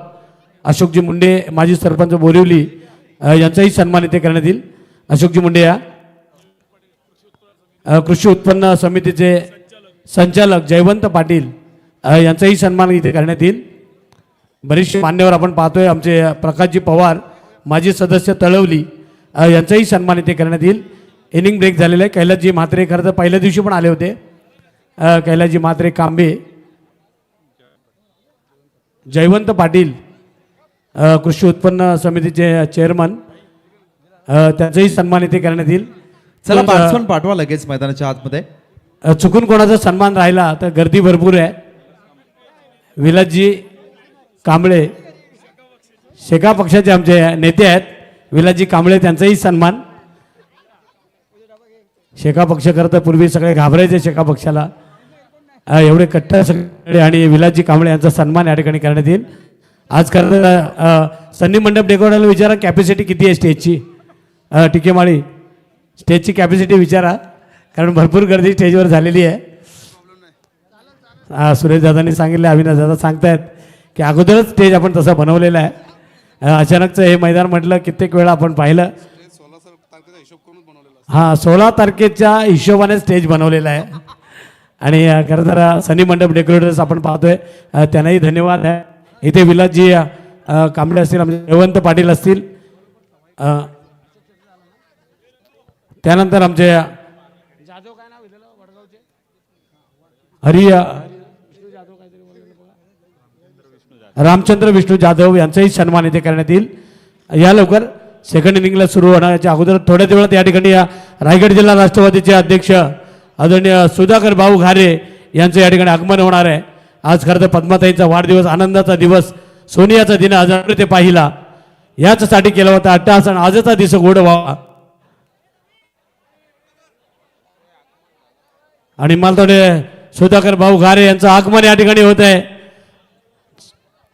अशोकजी मुंडे माजी सरपंच बोरिवली यांचाही सन्मान इथे करण्यात येईल. अशोकजी मुंडे या कृषी उत्पन्न समितीचे संचालक जयवंत पाटील यांचाही सन्मान इथे करण्यात येईल. बरेचसे मान्यवर आपण पाहतोय. आमचे प्रकाशजी पवार माजी सदस्य तळवली यांचाही सन्मान इथे करण्यात येईल. इनिंग ब्रेक झालेला आहे. कैलासजी म्हात्रे खरं तर पहिल्या दिवशी पण आले होते. कैलासजी म्हात्रे कांबे, जयवंत पाटील कृषी उत्पन्न समितीचे चेअरमन त्यांचाही सन्मान इथे करण्यात येईल. चला बॅट्समन पाठवा लगेच मैदानाच्या आतमध्ये. चुकून कोणाचा सन्मान राहिला तर गर्दी भरपूर आहे. विलासजी कांबळे शेका पक्षाचे आमचे नेते आहेत. विलासजी कांबळे त्यांचाही सन्मान. शेका पक्ष करता पूर्वी सगळे घाबरायचे शेका पक्षाला, एवढे कट्टर सगळे, आणि विलासजी कांबळे यांचा सन्मान या ठिकाणी करण्यात येईल. आज खरं सन्नी मंडप डेकोरेटरला विचारा कॅपॅसिटी किती आहे स्टेजची. टिकेमाळी स्टेजची कॅपॅसिटी विचारा, कारण भरपूर गर्दी स्टेजवर झालेली आहे. सुरेश दादांनी सांगितले, अविनाश दादा सांगतायत की अगोदरच स्टेज आपण तसा बनवलेला आहे. अचानकचं हे मैदान म्हटलं कित्येक वेळा आपण पाहिलं. हां, 16 तारखेच्या हिशोबाने स्टेज बनवलेला आहे. आणि खरं तर सनी मंडप डेकोरेटर्स आपण पाहतोय, त्यांनाही धन्यवाद आहे. इथे विलासजी कांबळे असतील, आमचे जयवंत पाटील असतील, त्यानंतर आमचे रामचंद्र विष्णू जाधव यांचाही सन्मान इथे करण्यात येईल. या लवकर सेकंड इनिंगला सुरू होण्याच्या अगोदर थोड्याच वेळात या ठिकाणी रायगड जिल्हा राष्ट्रवादीचे अध्यक्ष आदरणीय सुधाकर भाऊ घारे यांचं या ठिकाणी आगमन होणार आहे. आज खरं तर पद्माताईंचा वाढदिवस, आनंदाचा दिवस, सोनियाचा दिन आज ते पाहिला याच्यासाठी केला होता. अट्टहास आणि आजचा दिवस गोड व्हावा. आणि मला थोडे सुधाकर भाऊ घारे यांचं आगमन या ठिकाणी होत आहे.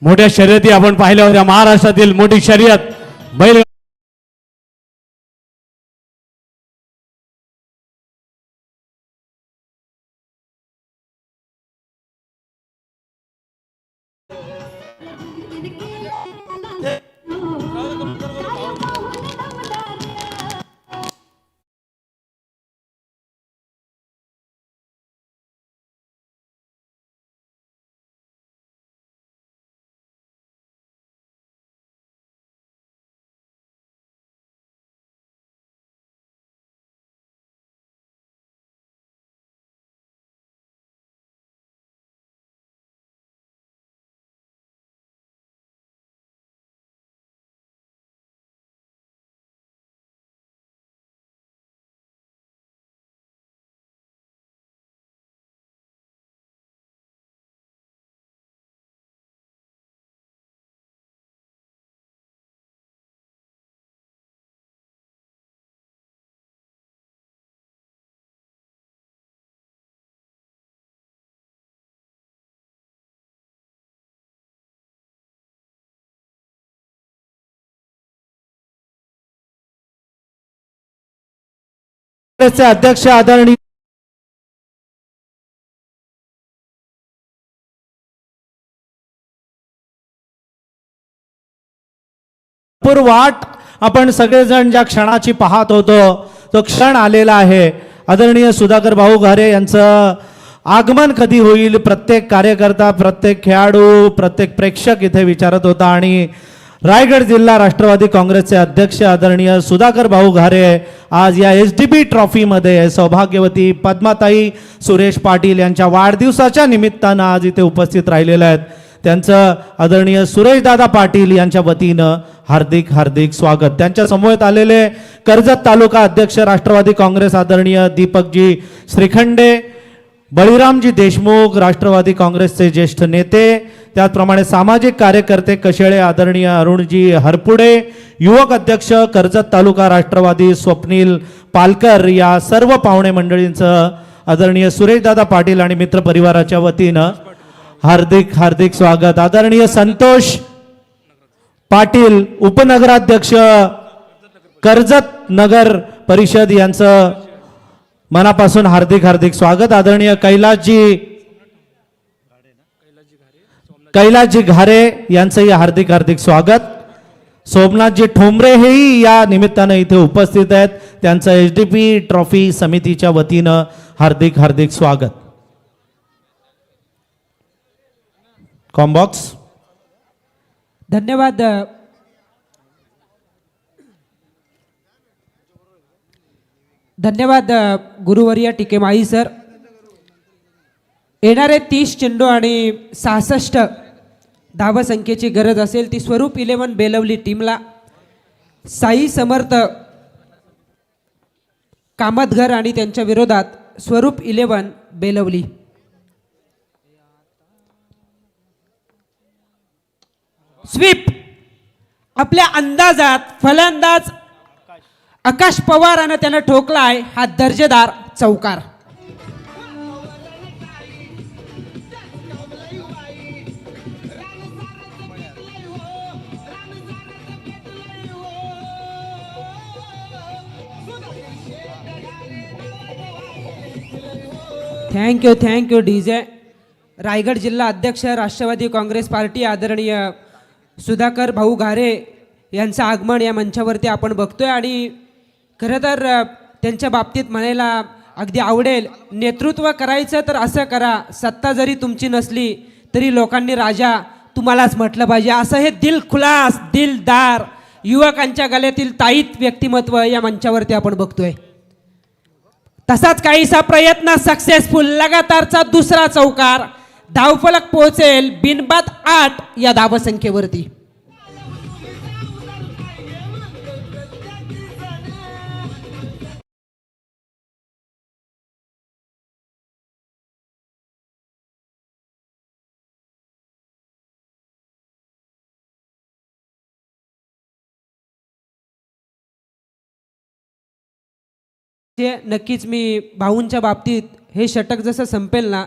मोठ्या शर्यती आपण पाहिल्या होत्या. महाराष्ट्रातील मोठी शर्यत बैल काँग्रेसचे अध्यक्ष आदरणीय वाट आपण सगळेजण ज्या क्षणाची पाहत होतो तो क्षण आलेला आहे. आदरणीय सुधाकर भाऊ घारे यांचं आगमन कधी होईल प्रत्येक कार्यकर्ता, प्रत्येक खेळाडू, प्रत्येक प्रेक्षक इथे विचारत होता. आणि रायगड जिल्हा राष्ट्रवादी काँग्रेसचे अध्यक्ष आदरणीय सुधाकर भाऊ घारे आज या SDP ट्रॉफीमध्ये सौभाग्यवती पद्माताई सुरेश पाटील यांच्या वाढदिवसाच्या निमित्तानं आज इथे उपस्थित राहिलेले आहेत. त्यांचं आदरणीय सुरेशदादा पाटील यांच्या वतीनं हार्दिक हार्दिक स्वागत. त्यांच्या समवेत आलेले कर्जत तालुका अध्यक्ष राष्ट्रवादी काँग्रेस आदरणीय दीपकजी श्रीखंडे, बळीरामजी देशमुख राष्ट्रवादी काँग्रेसचे ज्येष्ठ नेते, त्याचप्रमाणे सामाजिक कार्यकर्ते कशेळे आदरणीय अरुणजी हरपुडे, युवक अध्यक्ष कर्जत तालुका राष्ट्रवादी स्वप्नील पालकर, या सर्व पाहुणे मंडळींचं आदरणीय सुरेशदादा पाटील आणि मित्र परिवाराच्या वतीनं हार्दिक हार्दिक स्वागत. आदरणीय संतोष पाटील उपनगराध्यक्ष कर्जत नगर परिषद यांचं मनापासून हार्दिक हार्दिक स्वागत. आदरणीय कैलासजी घारे यांचंही हार्दिक हार्दिक स्वागत. सोमनाथजी ठोंबरे हेही या निमित्तानं इथे उपस्थित आहेत. त्यांचं SDP ट्रॉफी समितीच्या वतीनं हार्दिक हार्दिक स्वागत. कॉम्बॉक्स. धन्यवाद. धन्यवाद गुरुवर्य टीके माई सर. येणारे 30 चेंडू आणि 66 धावसंख्येची गरज असेल ती स्वरूप 11 बेलवली टीमला. साई समर्थ कामतघर आणि त्यांच्या विरोधात स्वरूप 11 बेलवली. स्वीप. आपल्या अंदाजात फलंदाज आकाश पवारानं त्यानं ठोकलाय हा दर्जेदार चौकार. Thank you DJ. रायगड जिल्हा अध्यक्ष राष्ट्रवादी काँग्रेस पार्टी आदरणीय सुधाकर भाऊ घारे यांचं आगमन या मंचावरती आपण बघतोय. आणि खरं तर त्यांच्या बाबतीत म्हणायला अगदी आवडेल, नेतृत्व करायचं तर असं करा, सत्ता जरी तुमची नसली तरी लोकांनी राजा तुम्हालाच म्हटलं पाहिजे, असं हे दिलखुलास दिलदार युवकांच्या गळ्यातील ताईत व्यक्तिमत्व या मंचावरती आपण बघतोय. तसाच काहीसा प्रयत्न सक्सेसफुल. लगातारचा दुसरा चौकार. धावफलक पोहोचेल बिनबाद 8 या धावसंख्येवरती. नक्कीच मी भाऊंच्या बाबतीत हे षटक जसं संपेल ना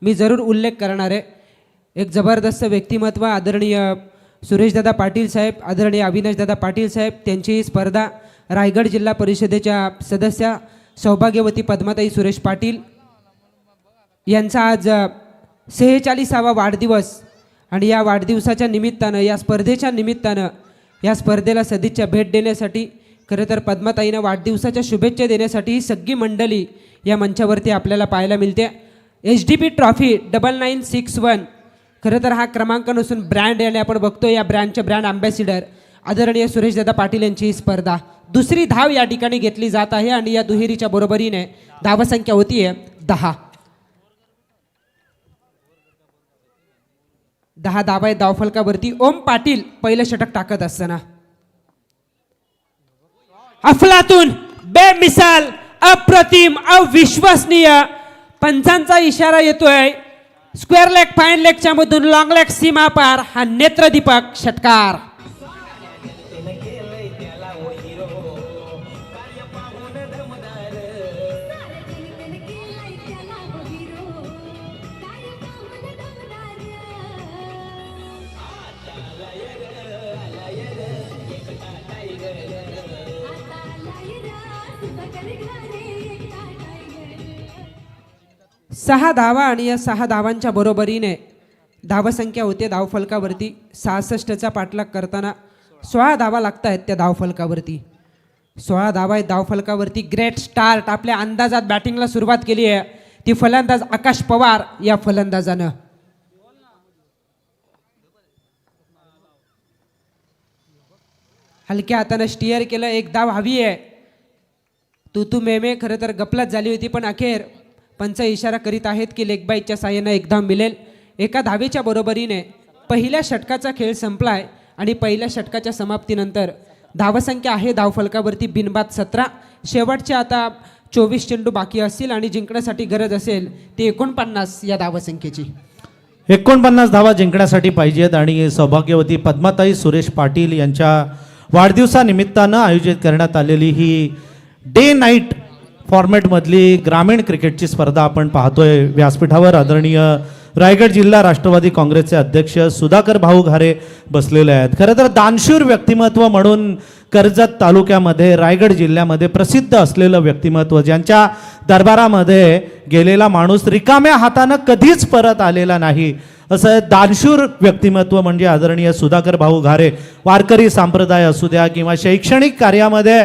मी जरूर उल्लेख करणार आहे. एक जबरदस्त व्यक्तिमत्व आदरणीय सुरेशदादा पाटील साहेब, आदरणीय अविनाशदादा पाटील साहेब, त्यांची ही स्पर्धा रायगड जिल्हा परिषदेच्या सदस्या सौभाग्यवती पद्माताई सुरेश पाटील यांचा आज 46वा वाढदिवस. आणि या वाढदिवसाच्या निमित्तानं, या स्पर्धेच्या निमित्तानं, या स्पर्धेला सदिच्छा भेट देण्यासाठी, खरं तर पद्माताईंना वाढदिवसाच्या शुभेच्छा देण्यासाठी ही सगळी मंडळी या मंचावरती आपल्याला पाहायला मिळते. SDP ट्रॉफी 9961 खरं तर हा क्रमांक नसून ब्रँड याने आपण बघतो. या ब्रँडचे ब्रँड अँबॅसिडर आदरणीय सुरेशदादा पाटील यांची ही स्पर्धा दुसरी धाव या ठिकाणी घेतली जात आहे. आणि या दुहेरीच्या बरोबरीने धावसंख्या होती आहे 10. 10 धावा आहेत धावफलकावरती. ओम पाटील पहिलं षटक टाकत असताना अफलातून, बेमिसाल, अप्रतिम, अविश्वसनीय पंचांचा इशारा येतोय. स्क्वेअर लेग फाईन लेगच्या मधून लॉंग लेग सीमा पार हा नेत्रदीपक षटकार. 6 धावा आणि या 6 धावांच्या बरोबरीने धावसंख्या होते धावफलकावरती 66चा पाठलाग करताना 16 धावा लागत आहेत त्या धावफलकावरती. 16 धावा आहेत धावफलकावरती. ग्रेट स्टार्ट आपल्या अंदाजात बॅटिंगला सुरुवात केली आहे ती फलंदाज आकाश पवार या फलंदाजानं. हलक्या हातानं स्टिअर केलं. एक धाव हवी आहे. तू मेमे खरं तर गपलत झाली होती पण अखेर पंच इशारा करीत आहेत की लेग बाईकच्या साहाय्यानं एक धाव मिळेल. एका धावेच्या बरोबरीने पहिल्या षटकाचा खेळ संपलाय आणि पहिल्या षटकाच्या समाप्तीनंतर धावसंख्या आहे धावफलकावरती बिनबाद 17. शेवटचे आता 24 चेंडू बाकी असतील आणि जिंकण्यासाठी गरज असेल ती 49 या धावसंख्येची. 49 धावा जिंकण्यासाठी पाहिजेत आणि सौभाग्यवती पद्माताई सुरेश पाटील यांच्या वाढदिवसानिमित्तानं आयोजित करण्यात आलेली ही डे नाईट फॉर्मॅटमधली ग्रामीण क्रिकेटची स्पर्धा आपण पाहतोय व्यासपीठावर. आदरणीय रायगड जिल्हा राष्ट्रवादी काँग्रेसचे अध्यक्ष सुधाकर भाऊ घारे बसलेले आहेत. खरं तर दानशूर व्यक्तिमत्व म्हणून कर्जत तालुक्यामध्ये रायगड जिल्ह्यामध्ये प्रसिद्ध असलेलं व्यक्तिमत्व, ज्यांच्या दरबारामध्ये गेलेला माणूस रिकाम्या हातानं कधीच परत आलेला नाही, असं दानशूर व्यक्तिमत्व म्हणजे आदरणीय सुधाकर भाऊ घारे. वारकरी संप्रदाय असू द्या किंवा शैक्षणिक कार्यामध्ये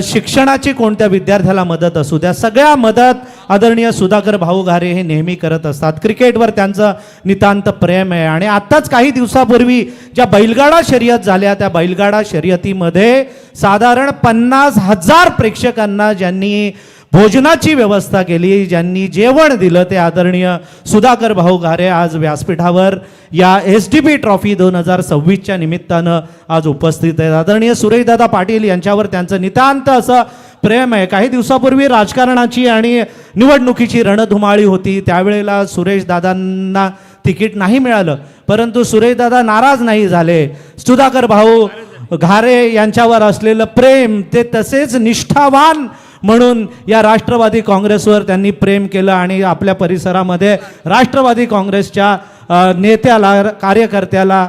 शिक्षणाची कोणत्या विद्यार्थ्याला मदत असू द्या, सगळ्या मदत आदरणीय सुधाकर भाऊ घारे हे नेहमी करत असतात. क्रिकेटवर त्यांचं नितांत प्रेम आहे आणि आत्ताच काही दिवसापूर्वी ज्या बैलगाडा शर्यत झाल्या त्या बैलगाडा शर्यतीमध्ये साधारण 50,000 प्रेक्षकांना ज्यांनी भोजनाची व्यवस्था केली, ज्यांनी जेवण दिलं, ते आदरणीय सुधाकर भाऊ घारे आज व्यासपीठावर या SDP ट्रॉफी 2026च्या निमित्तानं आज उपस्थित आहेत. आदरणीय सुरेशदादा पाटील यांच्यावर त्यांचं नितांत असं प्रेम आहे. काही दिवसापूर्वी राजकारणाची आणि निवडणुकीची रणधुमाळी होती, त्यावेळेला सुरेशदादांना तिकीट नाही मिळालं, परंतु सुरेशदादा नाराज नाही झाले. सुधाकर भाऊ घारे यांच्यावर असलेलं प्रेम ते तसेच निष्ठावान म्हणून या राष्ट्रवादी काँग्रेसवर त्यांनी प्रेम केलं आणि आपल्या परिसरामध्ये राष्ट्रवादी काँग्रेसच्या नेत्याला, कार्यकर्त्याला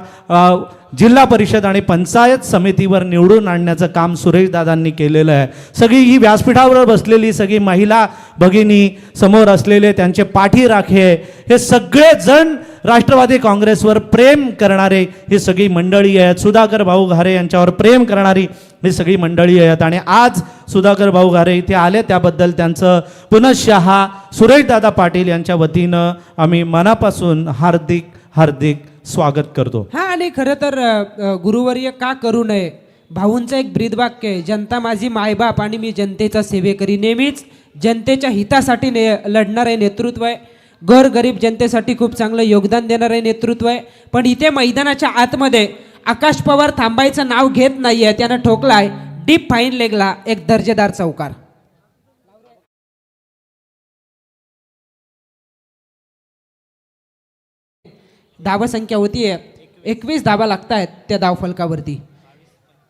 जिल्हा परिषद आणि पंचायत समितीवर निवडून आणण्याचं काम सुरेशदादांनी केलेलं आहे. सगळी ही व्यासपीठावर बसलेली सगळी महिला भगिनी, समोर असलेले त्यांचे पाठीराखे, हे सगळेजण राष्ट्रवादी काँग्रेसवर प्रेम करणारे ही सगळी मंडळी आहेत. सुधाकर भाऊ घारे यांच्यावर प्रेम करणारी ही सगळी मंडळी आहेत आणि आज सुधाकर भाऊ घारे इथे आले त्याबद्दल त्यांचं पुनश्च सुरेशदादा पाटील यांच्या वतीनं आम्ही मनापासून हार्दिक हार्दिक स्वागत करतो. हा, आणि खरं तर गुरुवर्य का करू नये, भाऊंचं एक ब्रीदवाक्य आहे, जनता माझी मायबाप आणि मी जनतेचा सेवेकरी. नेहमीच जनतेच्या हितासाठी लढणारे नेतृत्व आहे. गरीब जनतेसाठी खूप चांगलं योगदान देणारे नेतृत्व आहे. पण इथे मैदानाच्या आतमध्ये आकाश पवार थांबायचं नाव घेत नाहीये, त्यानं ठोकलाय डीप फाईन लेगला एक दर्जेदार चौकार. धावसंख्या होतीये 21 धावा लागत आहेत त्या धावफलकावरती.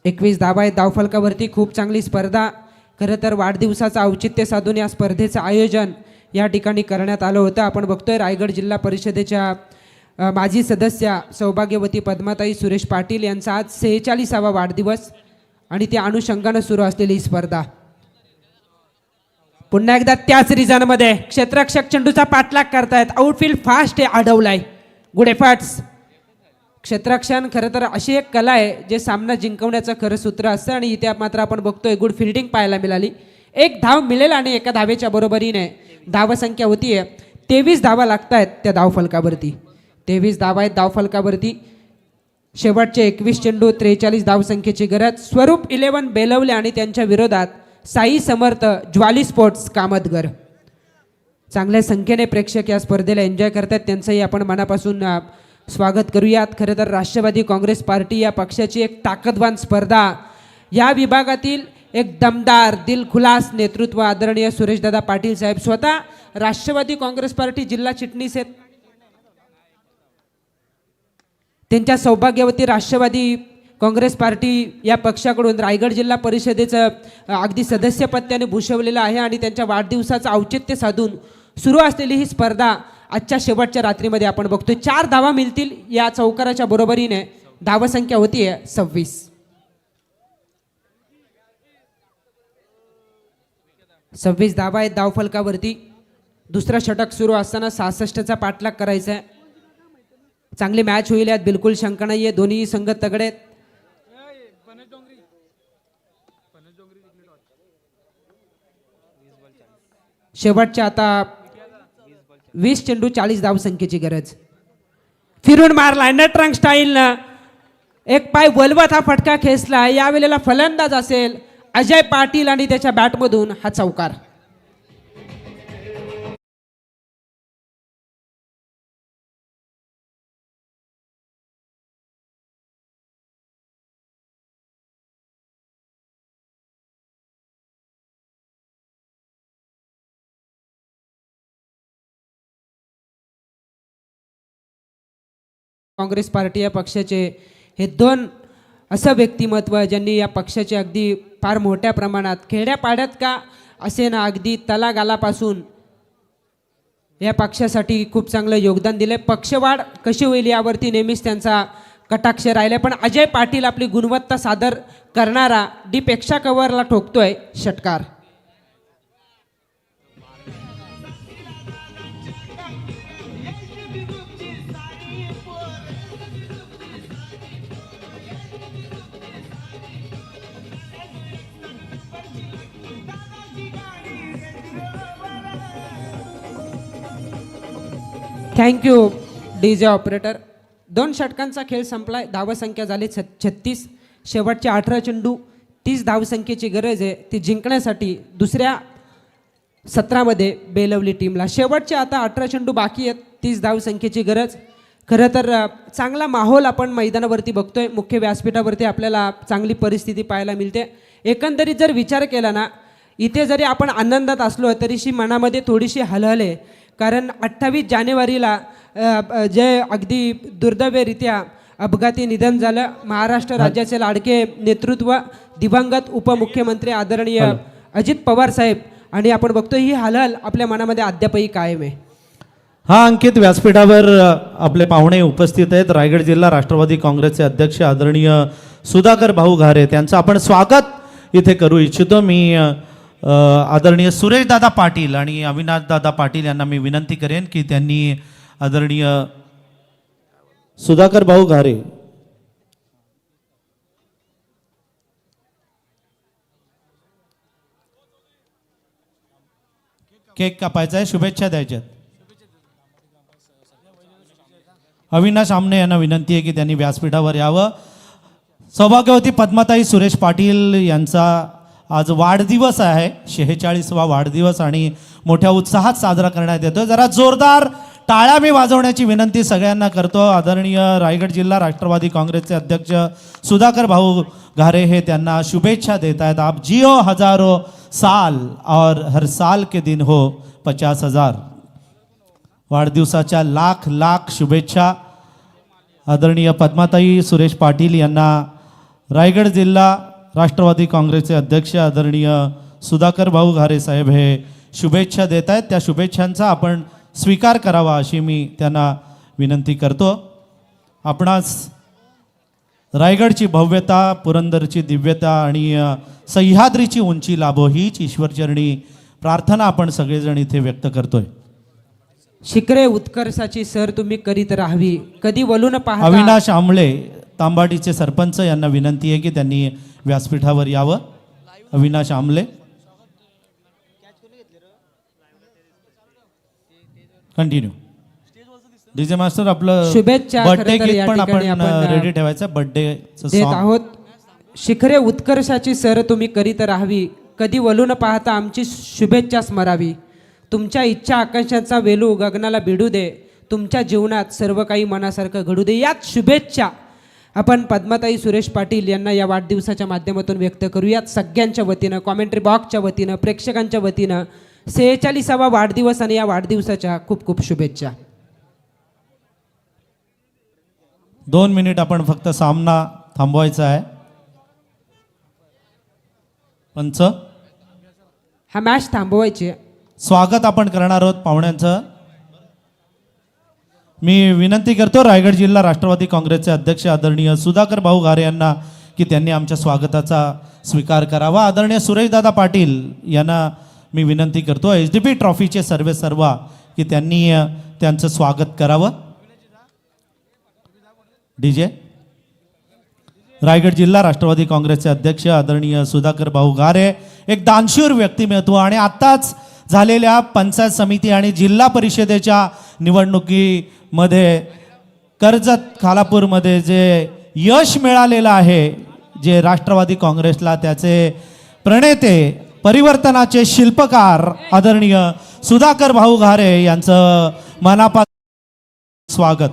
21 धावा आहेत धावफलकावरती. खूप चांगली स्पर्धा. खरं तर वाढदिवसाचं औचित्य साधून या स्पर्धेचं आयोजन या ठिकाणी करण्यात आलं होतं. आपण बघतोय रायगड जिल्हा परिषदेच्या माजी सदस्या सौभाग्यवती पद्माताई सुरेश पाटील यांचा आज 46वा वाढदिवस आणि त्या अनुषंगानं सुरू असलेली ही स्पर्धा. पुन्हा एकदा त्याच रिझनमध्ये क्षेत्ररक्षक चेंडूचा पाठलाग करतायत. आउटफील्ड फास्ट आहे, अडवलाय. Good efforts. क्षेत्ररक्षण खरं तर अशी एक कला आहे जे सामना जिंकवण्याचं खरं सूत्र असतं आणि इथे मात्र आपण बघतोय गुड फिल्डिंग पाहायला मिळाली. एक धाव मिळेल आणि एका धावेच्या बरोबरीने धावसंख्या होतीये 23 धावा लागत आहेत त्या धावफलकावरती. 23 धावा आहेत धावफलकावरती. शेवटचे 21 चेंडू 43 धावसंख्येची गरज. स्वरूप 11 बेलवले आणि त्यांच्या विरोधात साई समर्थ ज्वाली स्पोर्ट्स कामतगर. चांगल्या संख्येने प्रेक्षक या स्पर्धेला एन्जॉय करतात, त्यांचंही आपण मनापासून स्वागत करूयात. खरं तर राष्ट्रवादी काँग्रेस पार्टी या पक्षाची एक ताकदवान स्पर्धा, या विभागातील एक दमदार दिलखुलास नेतृत्व आदरणीय सुरेशदादा पाटील साहेब स्वतः राष्ट्रवादी काँग्रेस पार्टी जिल्हा चिटणीस आहेत. त्यांच्या सौभाग्यवती राष्ट्रवादी काँग्रेस पार्टी या पक्षाकडून रायगड जिल्हा परिषदेचं अगदी सदस्यपद त्याने भूषवलेलं आहे आणि त्यांच्या वाढदिवसाचं औचित्य साधून सुरू असलेली ही स्पर्धा आजच्या शेवटच्या रात्रीमध्ये आपण बघतोय 4 धावा मिळतील या चौकाराच्या बरोबरीने. धावसंख्या होतीये 26. 26 धावा आहेत धावफलकावरती. दुसरा षटक सुरू असताना 66चा पाठलाग करायचा आहे. चांगली मॅच होईल यात बिलकुल शंका नाही आहे. दोन्ही संघ तगडे आहेत. शेवटच्या आता 20 चेंडू 40 धावसंख्येची गरज. फिरून मारला नेट रंग स्टाईलनं, एक पाय वलवत हा फटका खेचला. यावेळेला फलंदाज असेल अजय पाटील आणि त्याच्या बॅटमधून हा चौकार. काँग्रेस पार्टी या पक्षाचे हे दोन असं व्यक्तिमत्व ज्यांनी या पक्षाचे अगदी फार मोठ्या प्रमाणात खेड्यापाड्यात का असे ना अगदी तलागालापासून या पक्षासाठी खूप चांगलं योगदान दिले. पक्षवाढ कशी होईल यावरती नेहमीच त्यांचा कटाक्ष राहिला. पण अजय पाटील आपली गुणवत्ता सादर करणारा डीपेक्षा कव्हरला ठोकतोय षटकार. Thank you DJ operator. 2 षटकांचा खेळ संपलाय. धावसंख्या झाली 36. शेवटचे 18 चेंडू 30 धावसंख्येची गरज आहे ती जिंकण्यासाठी दुसऱ्या सत्रामध्ये बेलवली टीमला. शेवटचे आता 18 चेंडू बाकी आहेत, 30 धावसंख्येची गरज. खरं तर चांगला माहोल आपण मैदानावरती बघतोय. मुख्य व्यासपीठावरती आपल्याला चांगली परिस्थिती पाहायला मिळते. एकंदरीत जर विचार केला ना, इथे जरी आपण आनंदात असलो तरीशी मनामध्ये थोडीशी हलहल आहे. कारण 28 जानेवारीला जे अगदी दुर्दैवरित्या अपघाती निधन झालं. महाराष्ट्र राज्याचे लाडके नेतृत्व दिवंगत उपमुख्यमंत्री आदरणीय अजित पवार साहेब, आणि आपण बघतो ही हलहल आपल्या मनामध्ये अद्यापही कायम आहे. हा अंकित, व्यासपीठावर आपले पाहुणे उपस्थित आहेत. रायगड जिल्हा राष्ट्रवादी काँग्रेसचे अध्यक्ष आदरणीय सुधाकर भाऊ घारे, त्यांचं आपण स्वागत इथे करू इच्छितो. मी आदरणीय सुरेश दादा पाटील आणि अविनाश दादा पाटील यांना मी विनंती करेन की त्यांनी आदरणीय सुधाकर भाऊ घारे केक कापायचा आहे, शुभेच्छा द्यायच्यात. अविनाश आमने यांना विनंती आहे की त्यांनी व्यासपीठावर यावं. सौभाग्यवती पद्माताई सुरेश पाटील यांचा आज वाढदिवस आहे, 46वा वाढदिवस, आणि मोठ्या उत्साहात साजरा करण्यात येतो. जरा जोरदार टाळ्या मी वाजवण्याची विनंती सगळ्यांना करतो. आदरणीय रायगड जिल्हा राष्ट्रवादी काँग्रेसचे अध्यक्ष सुधाकर भाऊ घारे हे त्यांना शुभेच्छा देत आहेत. आप जियो हजारो साल और हर साल के दिन हो 50,000. वाढदिवसाच्या लाख लाख शुभेच्छा. आदरणीय पद्माताई सुरेश पाटील यांना रायगड जिल्हा राष्ट्रवादी काँग्रेसचे अध्यक्ष आदरणीय सुधाकर भाऊ घारे साहेब हे शुभेच्छा देत आहेत. त्या शुभेच्छांचा आपण स्वीकार करावा अशी मी त्यांना विनंती करतो. आपणास रायगडची भव्यता, पुरंदरची दिव्यता आणि सह्याद्रीची उंची लाभो हीच ईश्वरचरणी प्रार्थना आपण सगळेजण इथे व्यक्त करतोय. शिखरे उत्कर्षाची सर तुम्ही करीत राहावी, कधी वलून पाहता. अविनाश आंबळे तांबाडीचे सरपंच यांना विनंती आहे की त्यांनी व्यासपीठावर यावं. Avinash Ambale, continue. DJ master, आपलं शुभेच्छा बर्थडे खरं तर गीत या पण ठिकाणी आपण आपण, रेडी ठेवायचं. बर्थडे देत आहोत. शिखरे उत्कर्षाची सर तुम्ही करीत राहावी, कधी वलून पाहता आमची शुभेच्छा स्मरावी. तुमच्या इच्छा आकांक्षांचा वेलू गगनाला भिडू दे, तुमच्या जीवनात सर्व काही मनासारखं घडू दे. यात शुभेच्छा आपण पद्माताई सुरेश पाटील यांना या वाढदिवसाच्या माध्यमातून व्यक्त करूयात. सगळ्यांच्या वतीनं, कॉमेंट्री बॉक्सच्या वतीनं, प्रेक्षकांच्या वतीनं 46वा वाढदिवस आणि या वाढदिवसाच्या खूप खूप शुभेच्छा. 2 मिनिट आपण फक्त सामना थांबवायचा आहे. पंच, हा मॅच थांबवायची. स्वागत आपण करणार आहोत पाहुण्यांचं. मी विनंती करतो रायगड जिल्हा राष्ट्रवादी काँग्रेसचे अध्यक्ष आदरणीय सुधाकर भाऊ घारे यांना की त्यांनी आमच्या स्वागताचा स्वीकार करावा. आदरणीय सुरेशदादा पाटील यांना मी विनंती करतो SDP ट्रॉफीचे सर्वा की त्यांनी त्यांचं स्वागत करावं. DJ रायगड जिल्हा राष्ट्रवादी काँग्रेसचे अध्यक्ष आदरणीय सुधाकर भाऊ घारे, एक दानशूर व्यक्तिमत्व आणि आत्ताच झालेल्या पंचायत समिती आणि जिल्हा परिषदेच्या निवडणुकीमध्ये कर्जत खालापूरमध्ये जे यश मिळालेलं आहे, जे राष्ट्रवादी काँग्रेसला त्याचे प्रणेते परिवर्तनाचे शिल्पकार आदरणीय सुधाकर भाऊ घारे यांचं मनापासून स्वागत.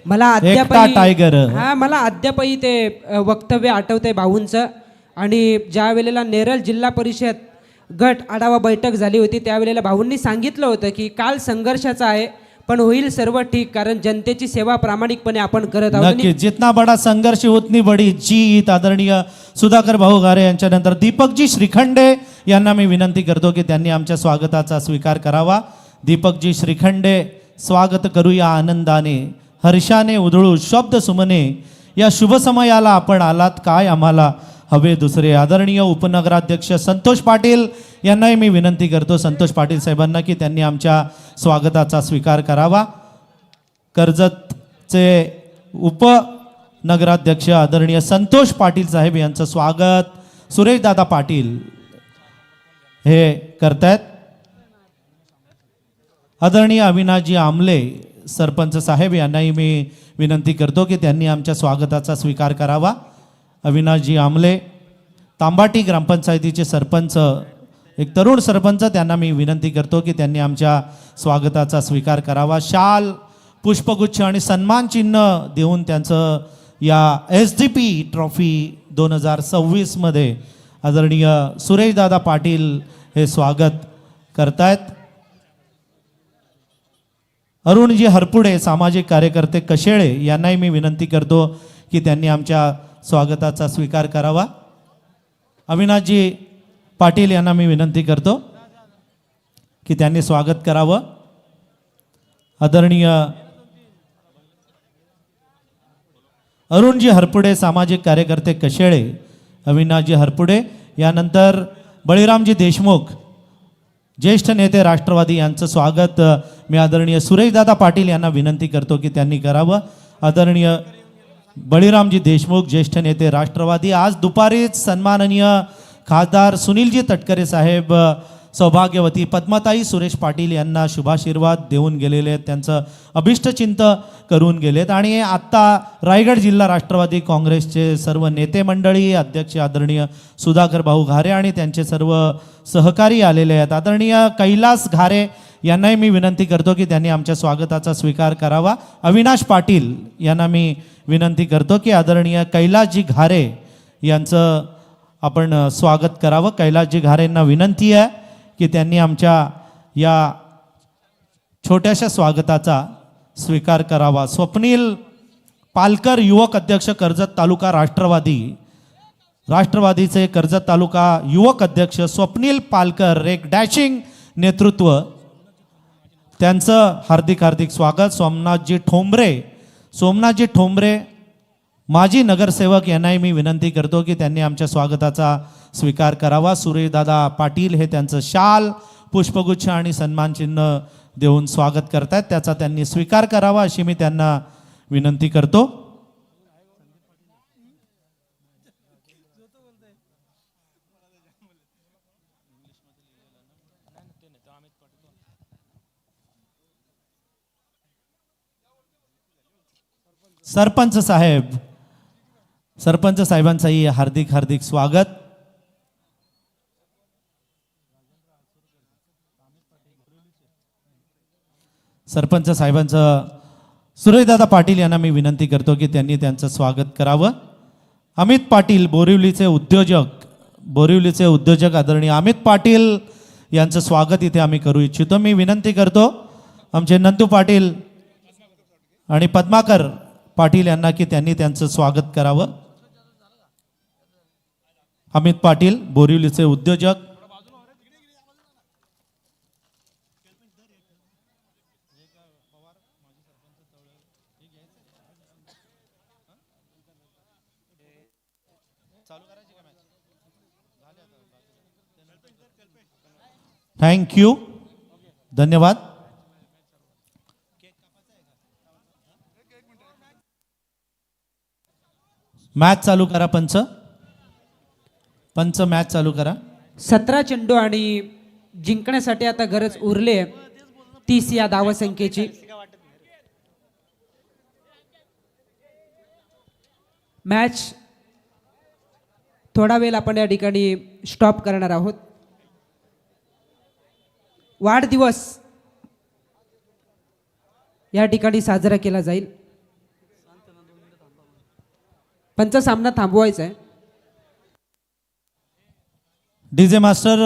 मला एकटा टायगर. मला अद्यापही ते वक्तव्य आठवतंय भाऊंचं. आणि ज्या वेळेला नेरळ जिल्हा परिषद गट आढावा बैठक झाली होती त्यावेळेला भाऊंनी सांगितलं होतं की काल संघर्षाचा आहे पण होईल सर्व ठीक, कारण जनतेची सेवा प्रामाणिकपणे आपण करत आहोत. नक्की, जितना बडा संघर्ष उतनी बडी जीत. आदरणीय सुधाकर भाऊ घारे यांच्यानंतर दीपकजी श्रीखंडे यांना मी विनंती करतो की त्यांनी आमच्या स्वागताचा स्वीकार करावा. दीपकजी श्रीखंडे, स्वागत करूया आनंदाने, हर्षाने उधळू शब्द सुमने, या शुभ समयाला आपण आलात, काय आम्हाला हवे दुसरे. आदरणीय उपनगराध्यक्ष संतोष पाटील यांनाही मी विनंती करतो, संतोष पाटील साहेबांना, की त्यांनी आमच्या स्वागताचा स्वीकार करावा. कर्जतचे उपनगराध्यक्ष आदरणीय संतोष पाटील साहेब यांचं स्वागत सुरेशदादा पाटील हे करतायत. आदरणीय अविनाशजी आमले सरपंच साहेब यांनाही मी विनंती करतो की त्यांनी आमच्या स्वागताचा स्वीकार करावा. अविनाशजी आमले, तांबाटी ग्रामपंचायतीचे सरपंच, एक तरुण सरपंच, त्यांना मी विनंती करतो की त्यांनी आमच्या स्वागताचा स्वीकार करावा. शाल, पुष्पगुच्छ आणि सन्मान चिन्ह देऊन त्यांचं या SDP ट्रॉफी 2026मध्ये आदरणीय सुरेशदादा पाटील हे स्वागत करतायत. अरुणजी हरपुडे, सामाजिक कार्यकर्ते कशेळे, यांनाही मी विनंती करतो की त्यांनी आमच्या स्वागताचा स्वीकार करावा. अविनाशजी पाटील यांना मी विनंती करतो की त्यांनी स्वागत करावं. आदरणीय अरुणजी हरपुडे, सामाजिक कार्यकर्ते कशेळे, अविनाशजी हरपुडे, यानंतर बळीरामजी देशमुख, ज्येष्ठ नेते राष्ट्रवादी, यांचं स्वागत मी आदरणीय सुरेशदादा पाटील यांना विनंती करतो की त्यांनी करावं. आदरणीय बळीरामजी देशमुख, ज्येष्ठ नेते राष्ट्रवादी, आज दुपारीच सन्माननीय खासदार सुनीलजी तटकरे साहेब सौभाग्यवती पद्मताई सुरेश पाटील यांना शुभाशीर्वाद देऊन गेलेले आहेत, त्यांचं अभिष्टचिंत करून गेलेत. आणि आत्ता रायगड जिल्हा राष्ट्रवादी काँग्रेसचे सर्व नेते मंडळी, अध्यक्ष आदरणीय सुधाकर भाऊ घारे आणि त्यांचे सर्व सहकारी आलेले आहेत. आदरणीय कैलास घारे यांनाही मी विनंती करतो की त्यांनी आमच्या स्वागताचा स्वीकार करावा. अविनाश पाटील यांना मी विनंती करतो की आदरणीय कैलासजी घारे यांचं आपण स्वागत करावं. कैलासजी घारेंना विनंती आहे की त्यांनी आमच्या या छोट्याशा स्वागताचा स्वीकार करावा. स्वप्नील पालकर, युवक अध्यक्ष कर्जत तालुका राष्ट्रवादीचे कर्जत तालुका युवक अध्यक्ष स्वप्नील पालकर, एक डॅशिंग नेतृत्व, त्यांचं हार्दिक हार्दिक स्वागत. सोमनाथजी ठोंबरे माजी नगरसेवक यांनाही मी विनंती करतो की त्यांनी आमच्या स्वागताचा स्वीकार करावा. सुरेशदादा पाटील हे त्यांचं शाल, पुष्पगुच्छ आणि सन्मानचिन्ह देऊन स्वागत करतायत, त्याचा त्यांनी स्वीकार करावा अशी मी त्यांना विनंती करतो. सरपंच साहेबांचंही हार्दिक हार्दिक स्वागत. सरपंच साहेबांचं सुरेशदादा पाटील यांना मी विनंती करतो की त्यांनी त्यांचं स्वागत करावं. अमित पाटील, बोरिवलीचे उद्योजक आदरणीय अमित पाटील यांचं स्वागत इथे आम्ही करू इच्छितो. मी विनंती करतो आमचे नंदू पाटील आणि पद्माकर पाटील यांना की त्यांनी त्यांचं स्वागत करावं. अमित पाटील, बोरिवलीचे उद्योजक. थँक्यू, धन्यवाद. मॅच चालू करा पंच. पंच मॅच चालू करा. 17 चेंडू आणि जिंकण्यासाठी आता गरज उरली आहे 30 या धावसंख्येची. मॅच थोडा वेळ आपण या ठिकाणी स्टॉप करणार आहोत. वाढदिवस या ठिकाणी साजरा केला जाईल. पंच सामना थांबवायचा आहे. डीजे मास्टर,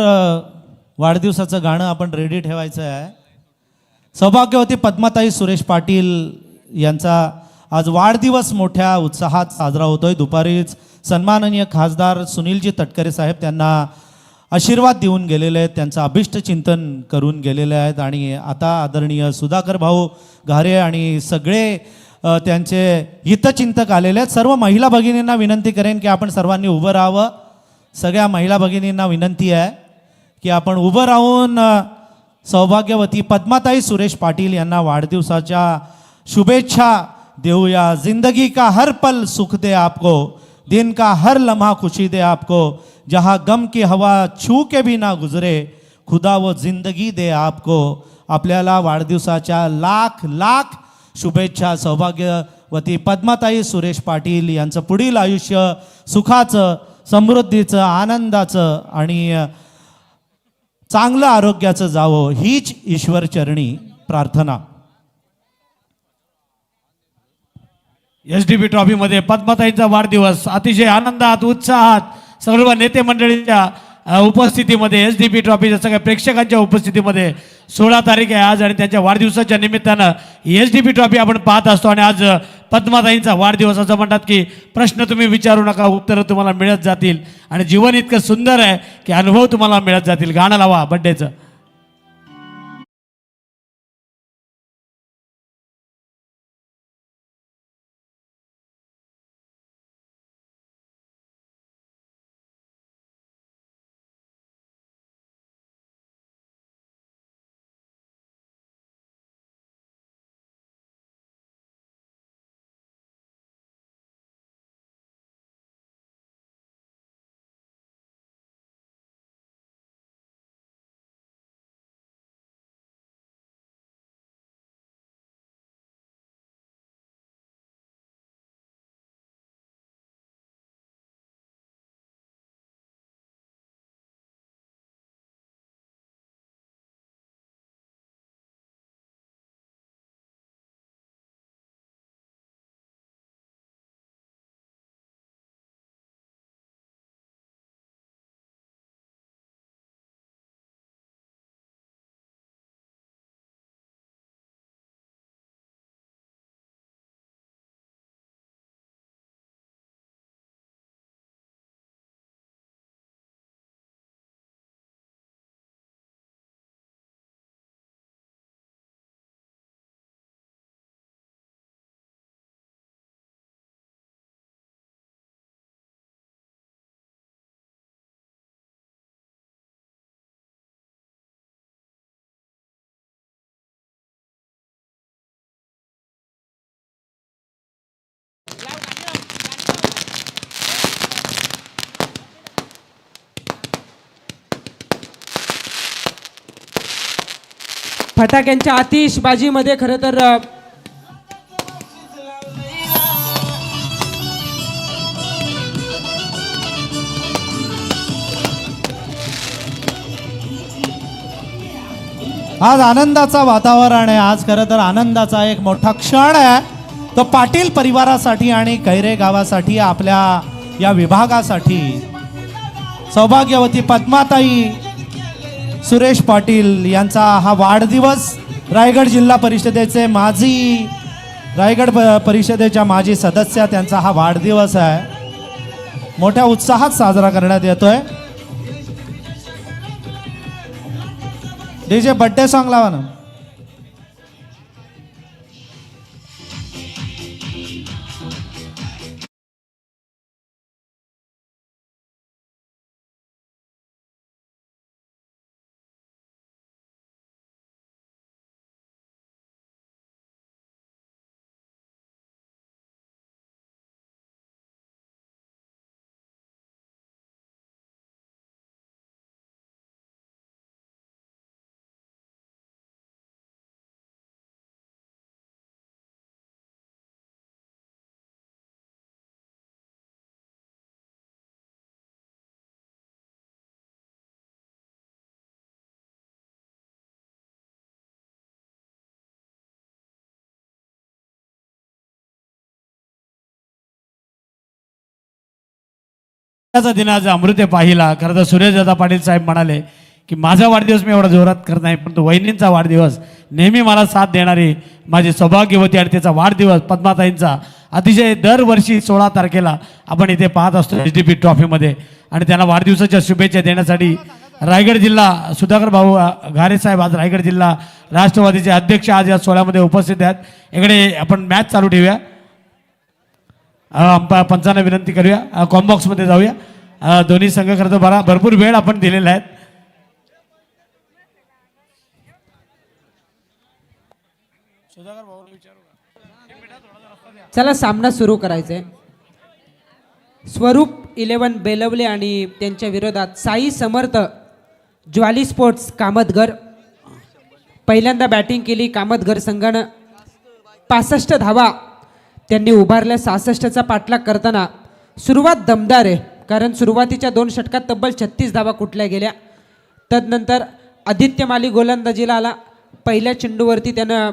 वाढदिवसाचं गाणं आपण रेडी ठेवायचं आहे. सौभाग्यवती पद्माताई सुरेश पाटील यांचा आज वाढदिवस मोठ्या उत्साहात साजरा होतोय. दुपारीच सन्माननीय खासदार सुनीलजी तटकरे साहेब त्यांना आशीर्वाद देऊन गेलेले आहेत, त्यांचं अभिष्ट चिंतन करून गेलेले आहेत. आणि आता आदरणीय सुधाकर भाऊ घारे आणि सगळे त्यांचे हितचिंतक आलेले आहेत. सर्व महिला भगिनींना विनंती करेन की आपण सर्वांनी उभं राहावं. सगळ्या महिला भगिनींना विनंती आहे की आपण उभं राहून सौभाग्यवती पद्माताई सुरेश पाटील यांना वाढदिवसाच्या शुभेच्छा देऊया. जिंदगी का हर पल सुख दे आपको, दिन का हर लम्हा खुशी दे आपको, जहाँ गम की हवा छू के भी ना गुजरे, खुदा वो जिंदगी दे आपको. आपल्याला वाढदिवसाच्या लाख लाख शुभेच्छा. सौभाग्यवती पद्माताई सुरेश पाटील यांचं पुढील आयुष्य सुखाचं, समृद्धीचं, आनंदाचं आणि चांगलं आरोग्याचं जावं हीच ईश्वरचरणी प्रार्थना. SDB ट्रॉफीमध्ये पद्माताईंचा वाढदिवस अतिशय आनंदात उत्साहात सर्व नेते मंडळींच्या उपस्थितीमध्ये, SDB ट्रॉफीच्या सगळ्या प्रेक्षकांच्या उपस्थितीमध्ये 16 तारीख आहे आज आणि त्यांच्या वाढदिवसाच्या निमित्तानं SDB ट्रॉफी आपण पाहत असतो. आणि आज पद्माताईंचा वाढदिवस. असं म्हणतात की प्रश्न तुम्ही विचारू नका, उत्तरं तुम्हाला मिळत जातील. आणि जीवन इतकं सुंदर आहे की अनुभव तुम्हाला मिळत जातील. गाणं लावा बड्डेचं. फटाक्यांच्या आतिषबाजीमध्ये खरं तर आज आनंदाचा वातावरण आहे. आज खरं तर आनंदाचा एक मोठा क्षण आहे तो पाटील परिवारासाठी आणि कैरे गावासाठी, आपल्या या विभागासाठी. सौभाग्यवती पद्माताई सुरेश पाटील यांचा हा वाढदिवस. रायगड जिल्हा परिषदेचे माजी, रायगड परिषदेच्या माजी सदस्य, त्यांचा हा वाढदिवस आहे. मोठ्या उत्साहात साजरा करण्यात येतोय. डीजे बर्थडे सॉन्ग लावा ना. त्याचा दिन आज अमृते पाहिला. खरं तर सुरेशदादा पाटील साहेब म्हणाले की माझा वाढदिवस मी एवढा जोरात करत नाही, परंतु वहिनींचा वाढदिवस नेहमी मला साथ देणारी माझी सौभाग्यवती आणि त्याचा वाढदिवस पद्माताईंचा अतिशय दरवर्षी 16 तारखेला आपण इथे पाहत असतो SDP ट्रॉफीमध्ये. आणि त्यांना वाढदिवसाच्या शुभेच्छा देण्यासाठी रायगड जिल्हा सुधाकर भाऊ घारे साहेब आज रायगड जिल्हा राष्ट्रवादीचे अध्यक्ष आज या सोहळ्यामध्ये उपस्थित आहेत. इकडे आपण मॅच चालू ठेवूया. पंचांना विनंती करूया कॉम्बॉक्समध्ये जाऊया. दोन्ही संघ खरं तर भरपूर वेळ आपण दिलेला आहे. चला सामना सुरू करायचा आहे. स्वरूप 11 बेलवले आणि त्यांच्या विरोधात साई समर्थ ज्वाली स्पोर्ट्स कामतघर. पहिल्यांदा बॅटिंग केली कामतघर संघानं. 65 धावा त्यांनी उभारल्या. 66चा पाठलाग करताना सुरुवात दमदार आहे, कारण सुरुवातीच्या 2 षटकात तब्बल 36 धावा कुठल्या गेल्या. तदनंतर आदित्य माली गोलंदाजीला आला. पहिल्या चेंडूवरती त्यानं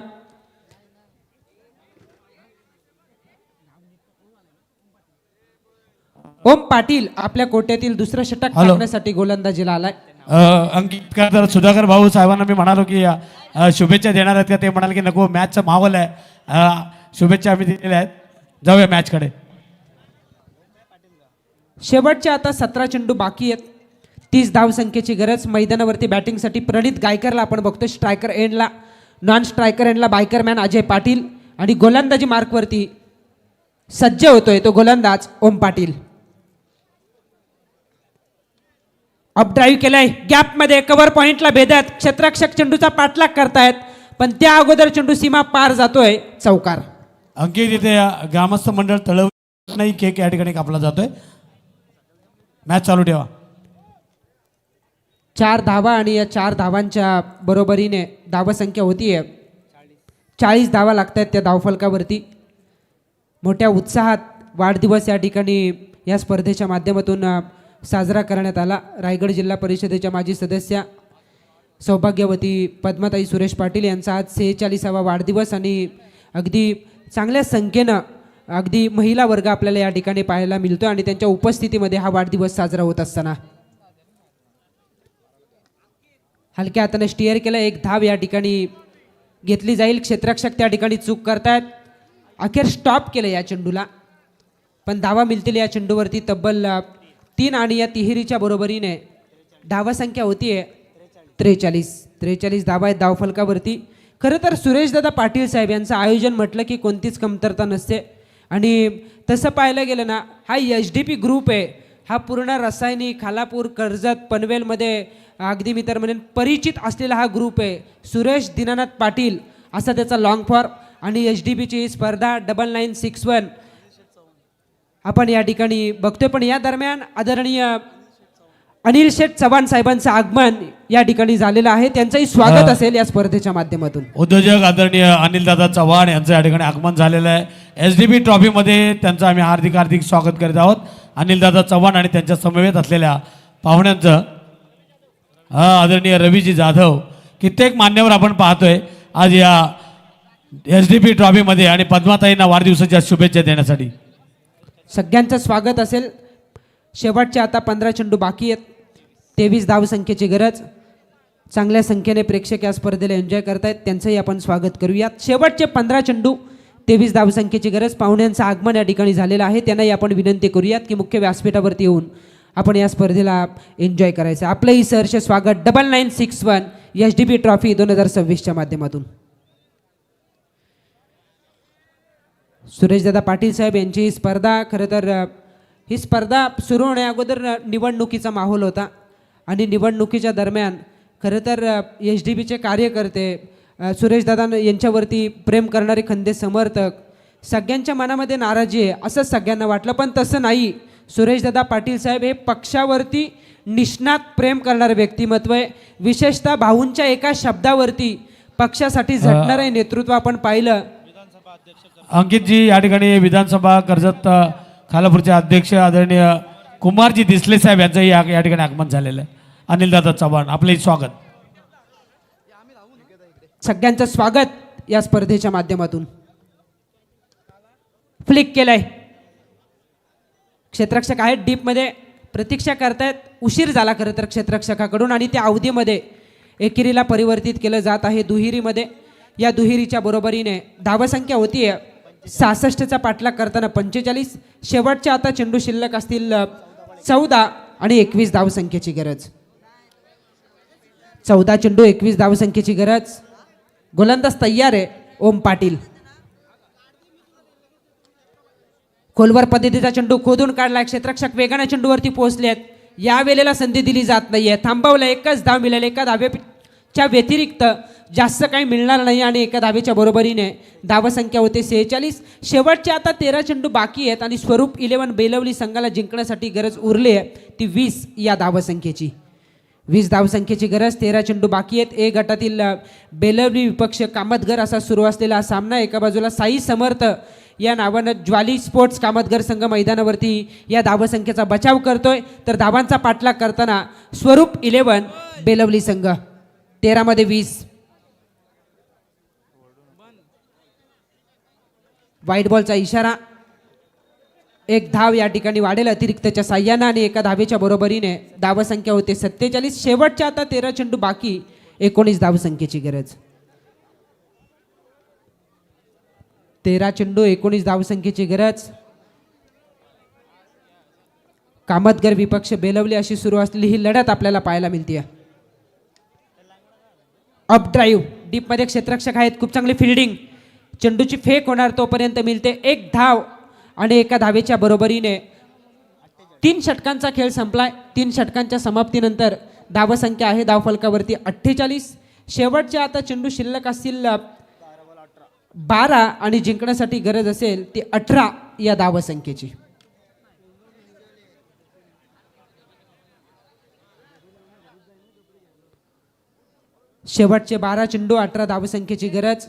ओम पाटील आपल्या कोट्यातील दुसरं षटक टाकण्यासाठी गोलंदाजीला आलाय. अंकित तर सुधाकर भाऊ साहेबांना मी म्हणालो की शुभेच्छा देणार आहेत का, ते म्हणाले की नको मॅचचा माहोल आहे. शुभेच्छा आम्ही दिलेल्या आहेत. जाऊया मॅचकडे. शेवटचे आता 17 चेंडू बाकी आहेत. 30 धावसंख्येची गरज. मैदानावरती बॅटिंगसाठी प्रणित गायकरला आपण बघतो स्ट्रायकर एंडला. नॉन स्ट्रायकर एंडला बायकरमॅन अजय पाटील आणि गोलंदाजी मार्कवरती सज्ज होतोय तो गोलंदाज ओम पाटील. अप ड्राईव्ह केलाय गॅपमध्ये कव्हर पॉइंटला भेदत क्षेत्ररक्षक चेंडूचा पाठलाग करतायत, पण त्या अगोदर चेंडू सीमा पार जातोय. चौकार. अंकित इथे ग्रामस्थ मंडळ तळव नाही केक या ठिकाणी कापला जातोय. मॅच चालू ठेवा. 4 धावा आणि या 4 धावांच्या बरोबरीने धावसंख्या होतीये 40 धावा लागत आहेत त्या धावफलकावरती. मोठ्या उत्साहात वाढदिवस या ठिकाणी या स्पर्धेच्या माध्यमातून साजरा करण्यात आला. रायगड जिल्हा परिषदेच्या माजी सदस्या सौभाग्यवती पद्माताई सुरेश पाटील यांचा आज 46वा वाढदिवस आणि अगदी चांगल्या संख्येनं अगदी महिला वर्ग आपल्याला या ठिकाणी पाहायला मिळतो आणि त्यांच्या उपस्थितीमध्ये हा वाढदिवस साजरा होत असताना हलक्या हाताने स्टिअर केलं. 1 धाव या ठिकाणी घेतली जाईल. क्षेत्ररक्षक त्या ठिकाणी चूक करतायत. अखेर स्टॉप केलं या चेंडूला, पण धावा मिळतील या चेंडूवरती तब्बल 3 आणि या तिहेरीच्या बरोबरीने धावसंख्या होतीये 43 धावा आहेत धावफलकावरती. खरं तर सुरेशदादा पाटील साहेब यांचं आयोजन म्हटलं की कोणतीच कमतरता नसते आणि तसं पाहायला गेलं ना हा SDP ग्रुप आहे. हा पूर्ण रसायनी खालापूर कर्जत पनवेलमध्ये अगदी मी तर म्हणेन परिचित असलेला हा ग्रुप आहे. सुरेश दीनानाथ पाटील असा त्याचा लॉंग फॉर्म आणि HDBची स्पर्धा 9961 आपण या ठिकाणी बघतोय. पण या दरम्यान आदरणीय अनिल शेठ चव्हाण साहेबांचं आगमन या ठिकाणी झालेलं आहे. त्यांचंही स्वागत असेल या स्पर्धेच्या माध्यमातून. उद्योजक आदरणीय अनिलदादा चव्हाण यांचं या ठिकाणी आगमन झालेलं आहे. SDP ट्रॉफीमध्ये त्यांचं आम्ही हार्दिक स्वागत करीत आहोत. अनिलदादा चव्हाण आणि त्यांच्या समवेत असलेल्या पाहुण्यांचं आदरणीय रवीजी जाधव कित्येक मान्यवर आपण पाहतोय आज या SDP ट्रॉफीमध्ये आणि पद्माताईंना वाढदिवसाच्या शुभेच्छा देण्यासाठी. सगळ्यांचं स्वागत असेल. शेवटचे आता 15 चेंडू बाकी आहेत. 23 धावसंख्येची गरज. चांगल्या संख्येने प्रेक्षक या स्पर्धेला एन्जॉय करतायत, त्यांचंही आपण स्वागत करूयात. शेवटचे 15 चेंडू 23 धावसंख्येची गरज. पाहुण्यांचं आगमन या ठिकाणी झालेलं आहे. त्यांनाही आपण विनंती करूयात की मुख्य व्यासपीठावरती येऊन आपण या स्पर्धेला एन्जॉय करायचं. आपलंही सहर्ष स्वागत 9961 SDP ट्रॉफी 2026च्या माध्यमातून. सुरेशदादा पाटील साहेब यांची स्पर्धा खरं तर ही स्पर्धा सुरू होण्या अगोदर निवडणुकीचा माहोल होता आणि निवडणुकीच्या दरम्यान खरं तर HDBचे कार्यकर्ते सुरेशदादा यांच्यावरती प्रेम करणारे खंदे समर्थक सगळ्यांच्या मनामध्ये नाराजी आहे असं सगळ्यांना वाटलं, पण तसं नाही. सुरेशदादा पाटील साहेब हे पक्षावरती निष्णात प्रेम करणारे व्यक्तिमत्व आहे. विशेषतः भाऊंच्या एका शब्दावरती पक्षासाठी झटणारे नेतृत्व आपण पाहिलं. अंकितजी या ठिकाणी विधानसभा कर्जत खालापूरचे अध्यक्ष आदरणीय कुमारजी दिसले साहेब यांचंही या ठिकाणी आगमन झालेलं आहे. अनिलदादा चव्हाण आपले स्वागत. सगळ्यांचं स्वागत या स्पर्धेच्या माध्यमातून. फ्लिक केलंय. क्षेत्ररक्षक आहेत डीपमध्ये. प्रतीक्षा करतायत. उशीर झाला खरं तर क्षेत्ररक्षकाकडून आणि त्या अवधीमध्ये एकेरीला परिवर्तित केलं जात आहे दुहेरीमध्ये. या दुहेरीच्या बरोबरीने धावसंख्या होती 66चा पाठलाग करताना 45. शेवटच्या आता चेंडू शिल्लक असतील 14 आणि 21 धावसंख्येची गरज. 14 चेंडू 21 धावसंख्येची गरज. गोलंदाज तयार आहे ओम पाटील. खोलवर पद्धतीचा चेंडू खोदून काढला. क्षेत्ररक्षक वेगाने चेंडूवरती पोहोचलेत. या वेळेला संधी दिली जात नाहीये. थांबवलं. एकच धाव मिळेल. एका धावेच्या व्यतिरिक्त जास्त काही मिळणार नाही आणि एका धावेच्या बरोबरीने धावसंख्या होते 46. शेवटचे आता 13 चेंडू बाकी आहेत आणि स्वरूप 11 बेलवली संघाला जिंकण्यासाठी गरज उरली आहे ती 20 या धावसंख्येची. 20 धावसंख्येची गरज. 13 चेंडू बाकी आहेत. ए गटातील बेलवली विपक्ष कामतगर असा सुरू असलेला हा सामना. एका बाजूला साई समर्थ या नावानं ज्वाली स्पोर्ट्स कामतगर संघ मैदानावरती या धावसंख्येचा बचाव करतोय, तर धावांचा पाठलाग करताना स्वरूप 11 बेलवली संघ. 13 मध्ये 20. व्हाईट बॉलचा इशारा. एक धाव या ठिकाणी वाढेल अतिरिक्तच्या साह्यानं आणि एका धावेच्या बरोबरीने धावसंख्या होते 47. शेवटच्या आता 13 चेंडू बाकी. 19 धावसंख्येची गरज. 13 चेंडू 19 धावसंख्येची गरज. कामतगर विपक्ष बेलवली अशी सुरू असलेली ही लढत आपल्याला पाहायला मिळते. अप ड्राईव्ह डीपमध्ये क्षेत्ररक्षक आहेत. खूप चांगली फिल्डिंग. चेंडूची फेक होणार तोपर्यंत मिळते 1 धाव आणि एका धावेच्या बरोबरीने 3 षटकांचा खेळ संपलाय. 3 षटकांच्या समाप्तीनंतर धावसंख्या आहे धावफलकावरती 48. शेवटच्या आता चेंडू शिल्लक असतील 12 आणि जिंकण्यासाठी गरज असेल ती 18 या धावसंख्येची. शेवटचे 12 चेंडू 18 धावसंख्येची गरज.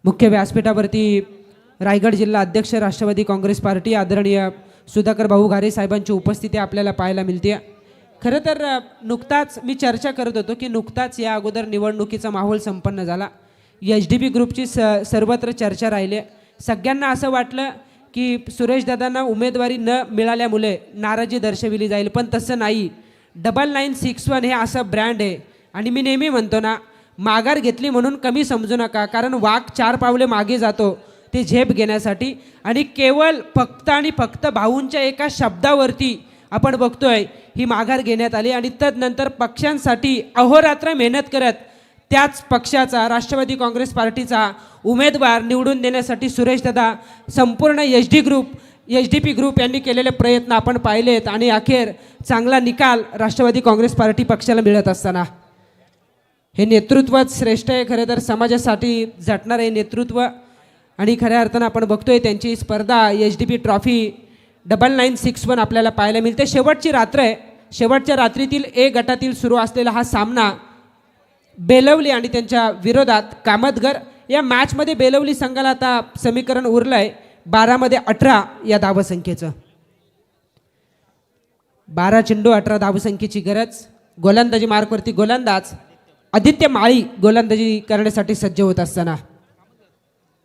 मुख्य व्यासपीठावरती रायगड जिल्हा अध्यक्ष राष्ट्रवादी काँग्रेस पार्टी आदरणीय सुधाकर भाऊ घारे साहेबांची उपस्थिती आपल्याला पाहायला मिळते. खरं तर नुकताच मी चर्चा करत होतो की नुकताच या अगोदर निवडणुकीचा माहोल संपन्न झाला. HDP ग्रुपची सर्वत्र चर्चा राहिली. सगळ्यांना असं वाटलं की सुरेशदादांना उमेदवारी न मिळाल्यामुळे नाराजी दर्शविली जाईल, पण तसं नाही. 9961 हे असं ब्रँड आहे आणि मी नेहमी म्हणतो ना, माघार घेतली म्हणून कमी समजू नका, कारण वाघ 4 पावले मागे जातो ते झेप घेण्यासाठी. आणि केवळ फक्त आणि फक्त भाऊंच्या एका शब्दावरती आपण बघतोय ही माघार घेण्यात आली आणि तदनंतर पक्षांसाठी अहोरात्र मेहनत करत त्याच पक्षाचा राष्ट्रवादी काँग्रेस पार्टीचा उमेदवार निवडून देण्यासाठी सुरेशदादा संपूर्ण HDP ग्रुप यांनी केलेले प्रयत्न आपण पाहिलेत आणि अखेर चांगला निकाल राष्ट्रवादी काँग्रेस पार्टी पक्षाला मिळत असताना हे नेतृत्वच श्रेष्ठ आहे. खरं तर समाजासाठी झटणार आहे नेतृत्व आणि खऱ्या अर्थानं आपण बघतोय त्यांची स्पर्धा HDP ट्रॉफी 9961 आपल्याला पाहायला मिळते. शेवटची रात्र आहे. शेवटच्या रात्रीतील ए गटातील सुरू असलेला हा सामना बेलवली आणि त्यांच्या विरोधात कामतगर. या मॅचमध्ये बेलवली संघाला आता समीकरण उरलं आहे 12 मध्ये 18 या धावसंख्येचं. 12 चेंडू 18 धावसंख्येची गरज. गोलंदाजी मार्कवरती गोलंदाज आदित्य माळी गोलंदाजी करण्यासाठी सज्ज होत असताना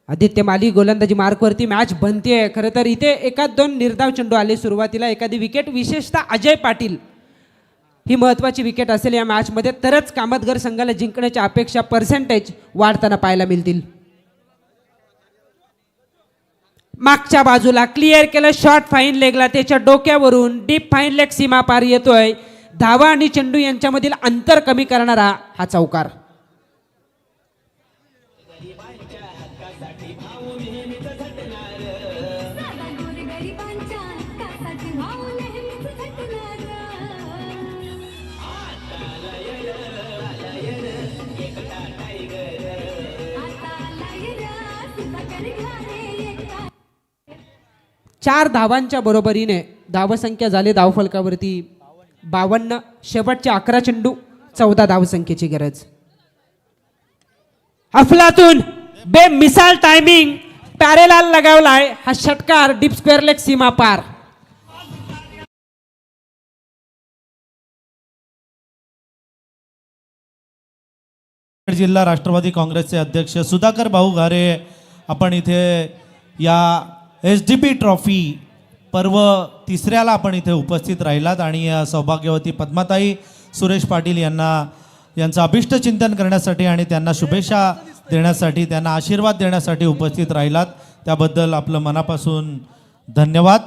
आदित्य माळी गोलंदाजी मार्कवरती. मॅच बनते. खरं तर इथे 1-2 निर्धाव चेंडू आले सुरुवातीला. एखादी विकेट, विशेषतः अजय पाटील ही महत्त्वाची विकेट असेल या मॅचमध्ये, तरच कामतगर संघाला जिंकण्याच्या अपेक्षा पर्सेंटेज वाढताना पाहायला मिळतील. मागच्या बाजूला क्लिअर केलं. शॉर्ट फाईन लेगला त्याच्या डोक्यावरून डीप फाईन लेग सीमा पार येतोय. धावा आणि चेंडू यांच्यामधील अंतर कमी करणारा हा चौकार. चार धावांच्या बरोबरीने धावसंख्या झाली धावफलकावरती 52. शेवटच्या 11 चेंडू 14 धावसंख्येची गरज. अफलातून बेमिसाल टायमिंग पॅरेलाल लगावलाय. हा षटकार डीप स्क्वेअर लेग सीमा पार. जिल्हा राष्ट्रवादी काँग्रेसचे अध्यक्ष सुधाकर भाऊ घारे आपण इथे या HDP ट्रॉफी पर्व तिसऱ्याला आपण इथे उपस्थित राहिलात आणि सौभाग्यवती पद्माताई सुरेश पाटील यांचं अभिष्ट चिंतन करण्यासाठी आणि त्यांना शुभेच्छा देण्यासाठी, त्यांना आशीर्वाद देण्यासाठी उपस्थित राहिलात, त्याबद्दल आपलं मनापासून धन्यवाद.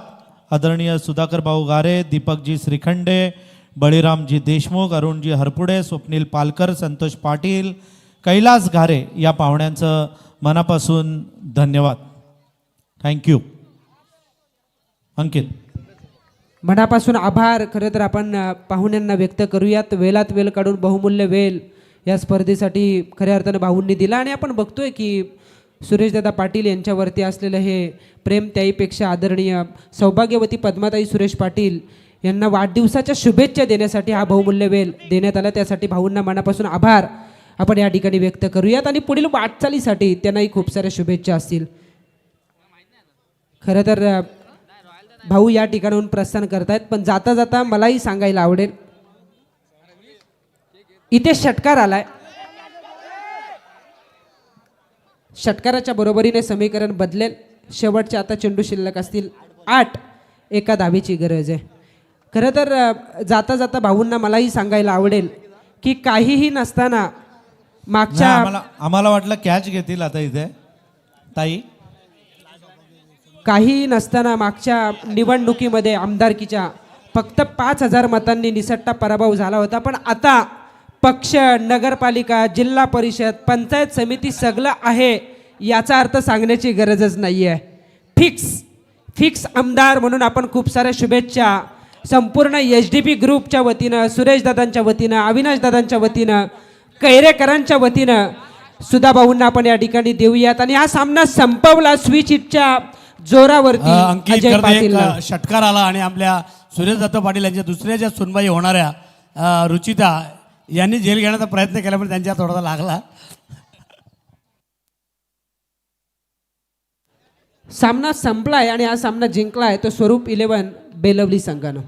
आदरणीय सुधाकर भाऊ गारे, दीपकजी श्रीखंडे, बळीरामजी देशमुख, अरुणजी हरपुडे, स्वप्नील पालकर, संतोष पाटील, कैलास घारे या पाहुण्यांचं मनापासून धन्यवाद. थँक्यू. अंकित. मनापासून आभार. खरं तर आपण पाहुण्यांना व्यक्त करूयात. वेळात वेळ काढून बहुमूल्य वेळ या स्पर्धेसाठी खऱ्या अर्थानं भाऊंनी दिला आणि आपण बघतोय की सुरेशदादा पाटील यांच्यावरती असलेलं हे प्रेम त्याहीपेक्षा आदरणीय सौभाग्यवती पद्माताई सुरेश पाटील यांना वाढदिवसाच्या शुभेच्छा देण्यासाठी हा बहुमूल्य वेळ देण्यात आला. त्यासाठी भाऊंना मनापासून आभार आपण या ठिकाणी व्यक्त करूयात आणि पुढील वाटचालीसाठी त्यांनाही खूप साऱ्या शुभेच्छा असतील. खरं तर भाऊ या ठिकाणाहून प्रस्थान करतायत, पण जाता जाता मलाही सांगायला आवडेल, इथे षटकार आलाय. षटकाराच्या बरोबरीने समीकरण बदलेल. शेवटचे आता चेंडू शिल्लक असतील 8. एका धावेची गरज आहे. खरं तर जाता जाता भाऊंना मलाही सांगायला आवडेल की काहीही नसताना मागच्या आम्हाला वाटलं कॅच घेतील आता इथे ताई. काही नसताना मागच्या निवडणुकीमध्ये आमदारकीच्या फक्त 5,000 मतांनी निसट्टा पराभव झाला होता, पण आता पक्ष, नगरपालिका, जिल्हा परिषद, पंचायत समिती सगळं आहे याचा अर्थ सांगण्याची गरजच नाही आहे. फिक्स आमदार म्हणून आपण खूप साऱ्या शुभेच्छा संपूर्ण SDP ग्रुपच्या वतीनं, सुरेशदादांच्या वतीनं, अविनाशदादांच्या वतीनं, कैरेकरांच्या वतीनं सुधाभाऊंना आपण या ठिकाणी देऊयात. आणि हा सामना संपवला स्विच हिटच्या जोरावरती अंकित अजय करते पाटील. एक षटकार आला आणि आपल्या सुरेशदत्त पाटील यांच्या दुसऱ्या ज्या सुनबाई होणाऱ्या रुचिता यांनी झेल घेण्याचा प्रयत्न केला, पण त्यांच्या थोडासा लागला. सामना संपलाय आणि हा सामना जिंकलाय तो स्वरूप 11 बेलवली संघानं.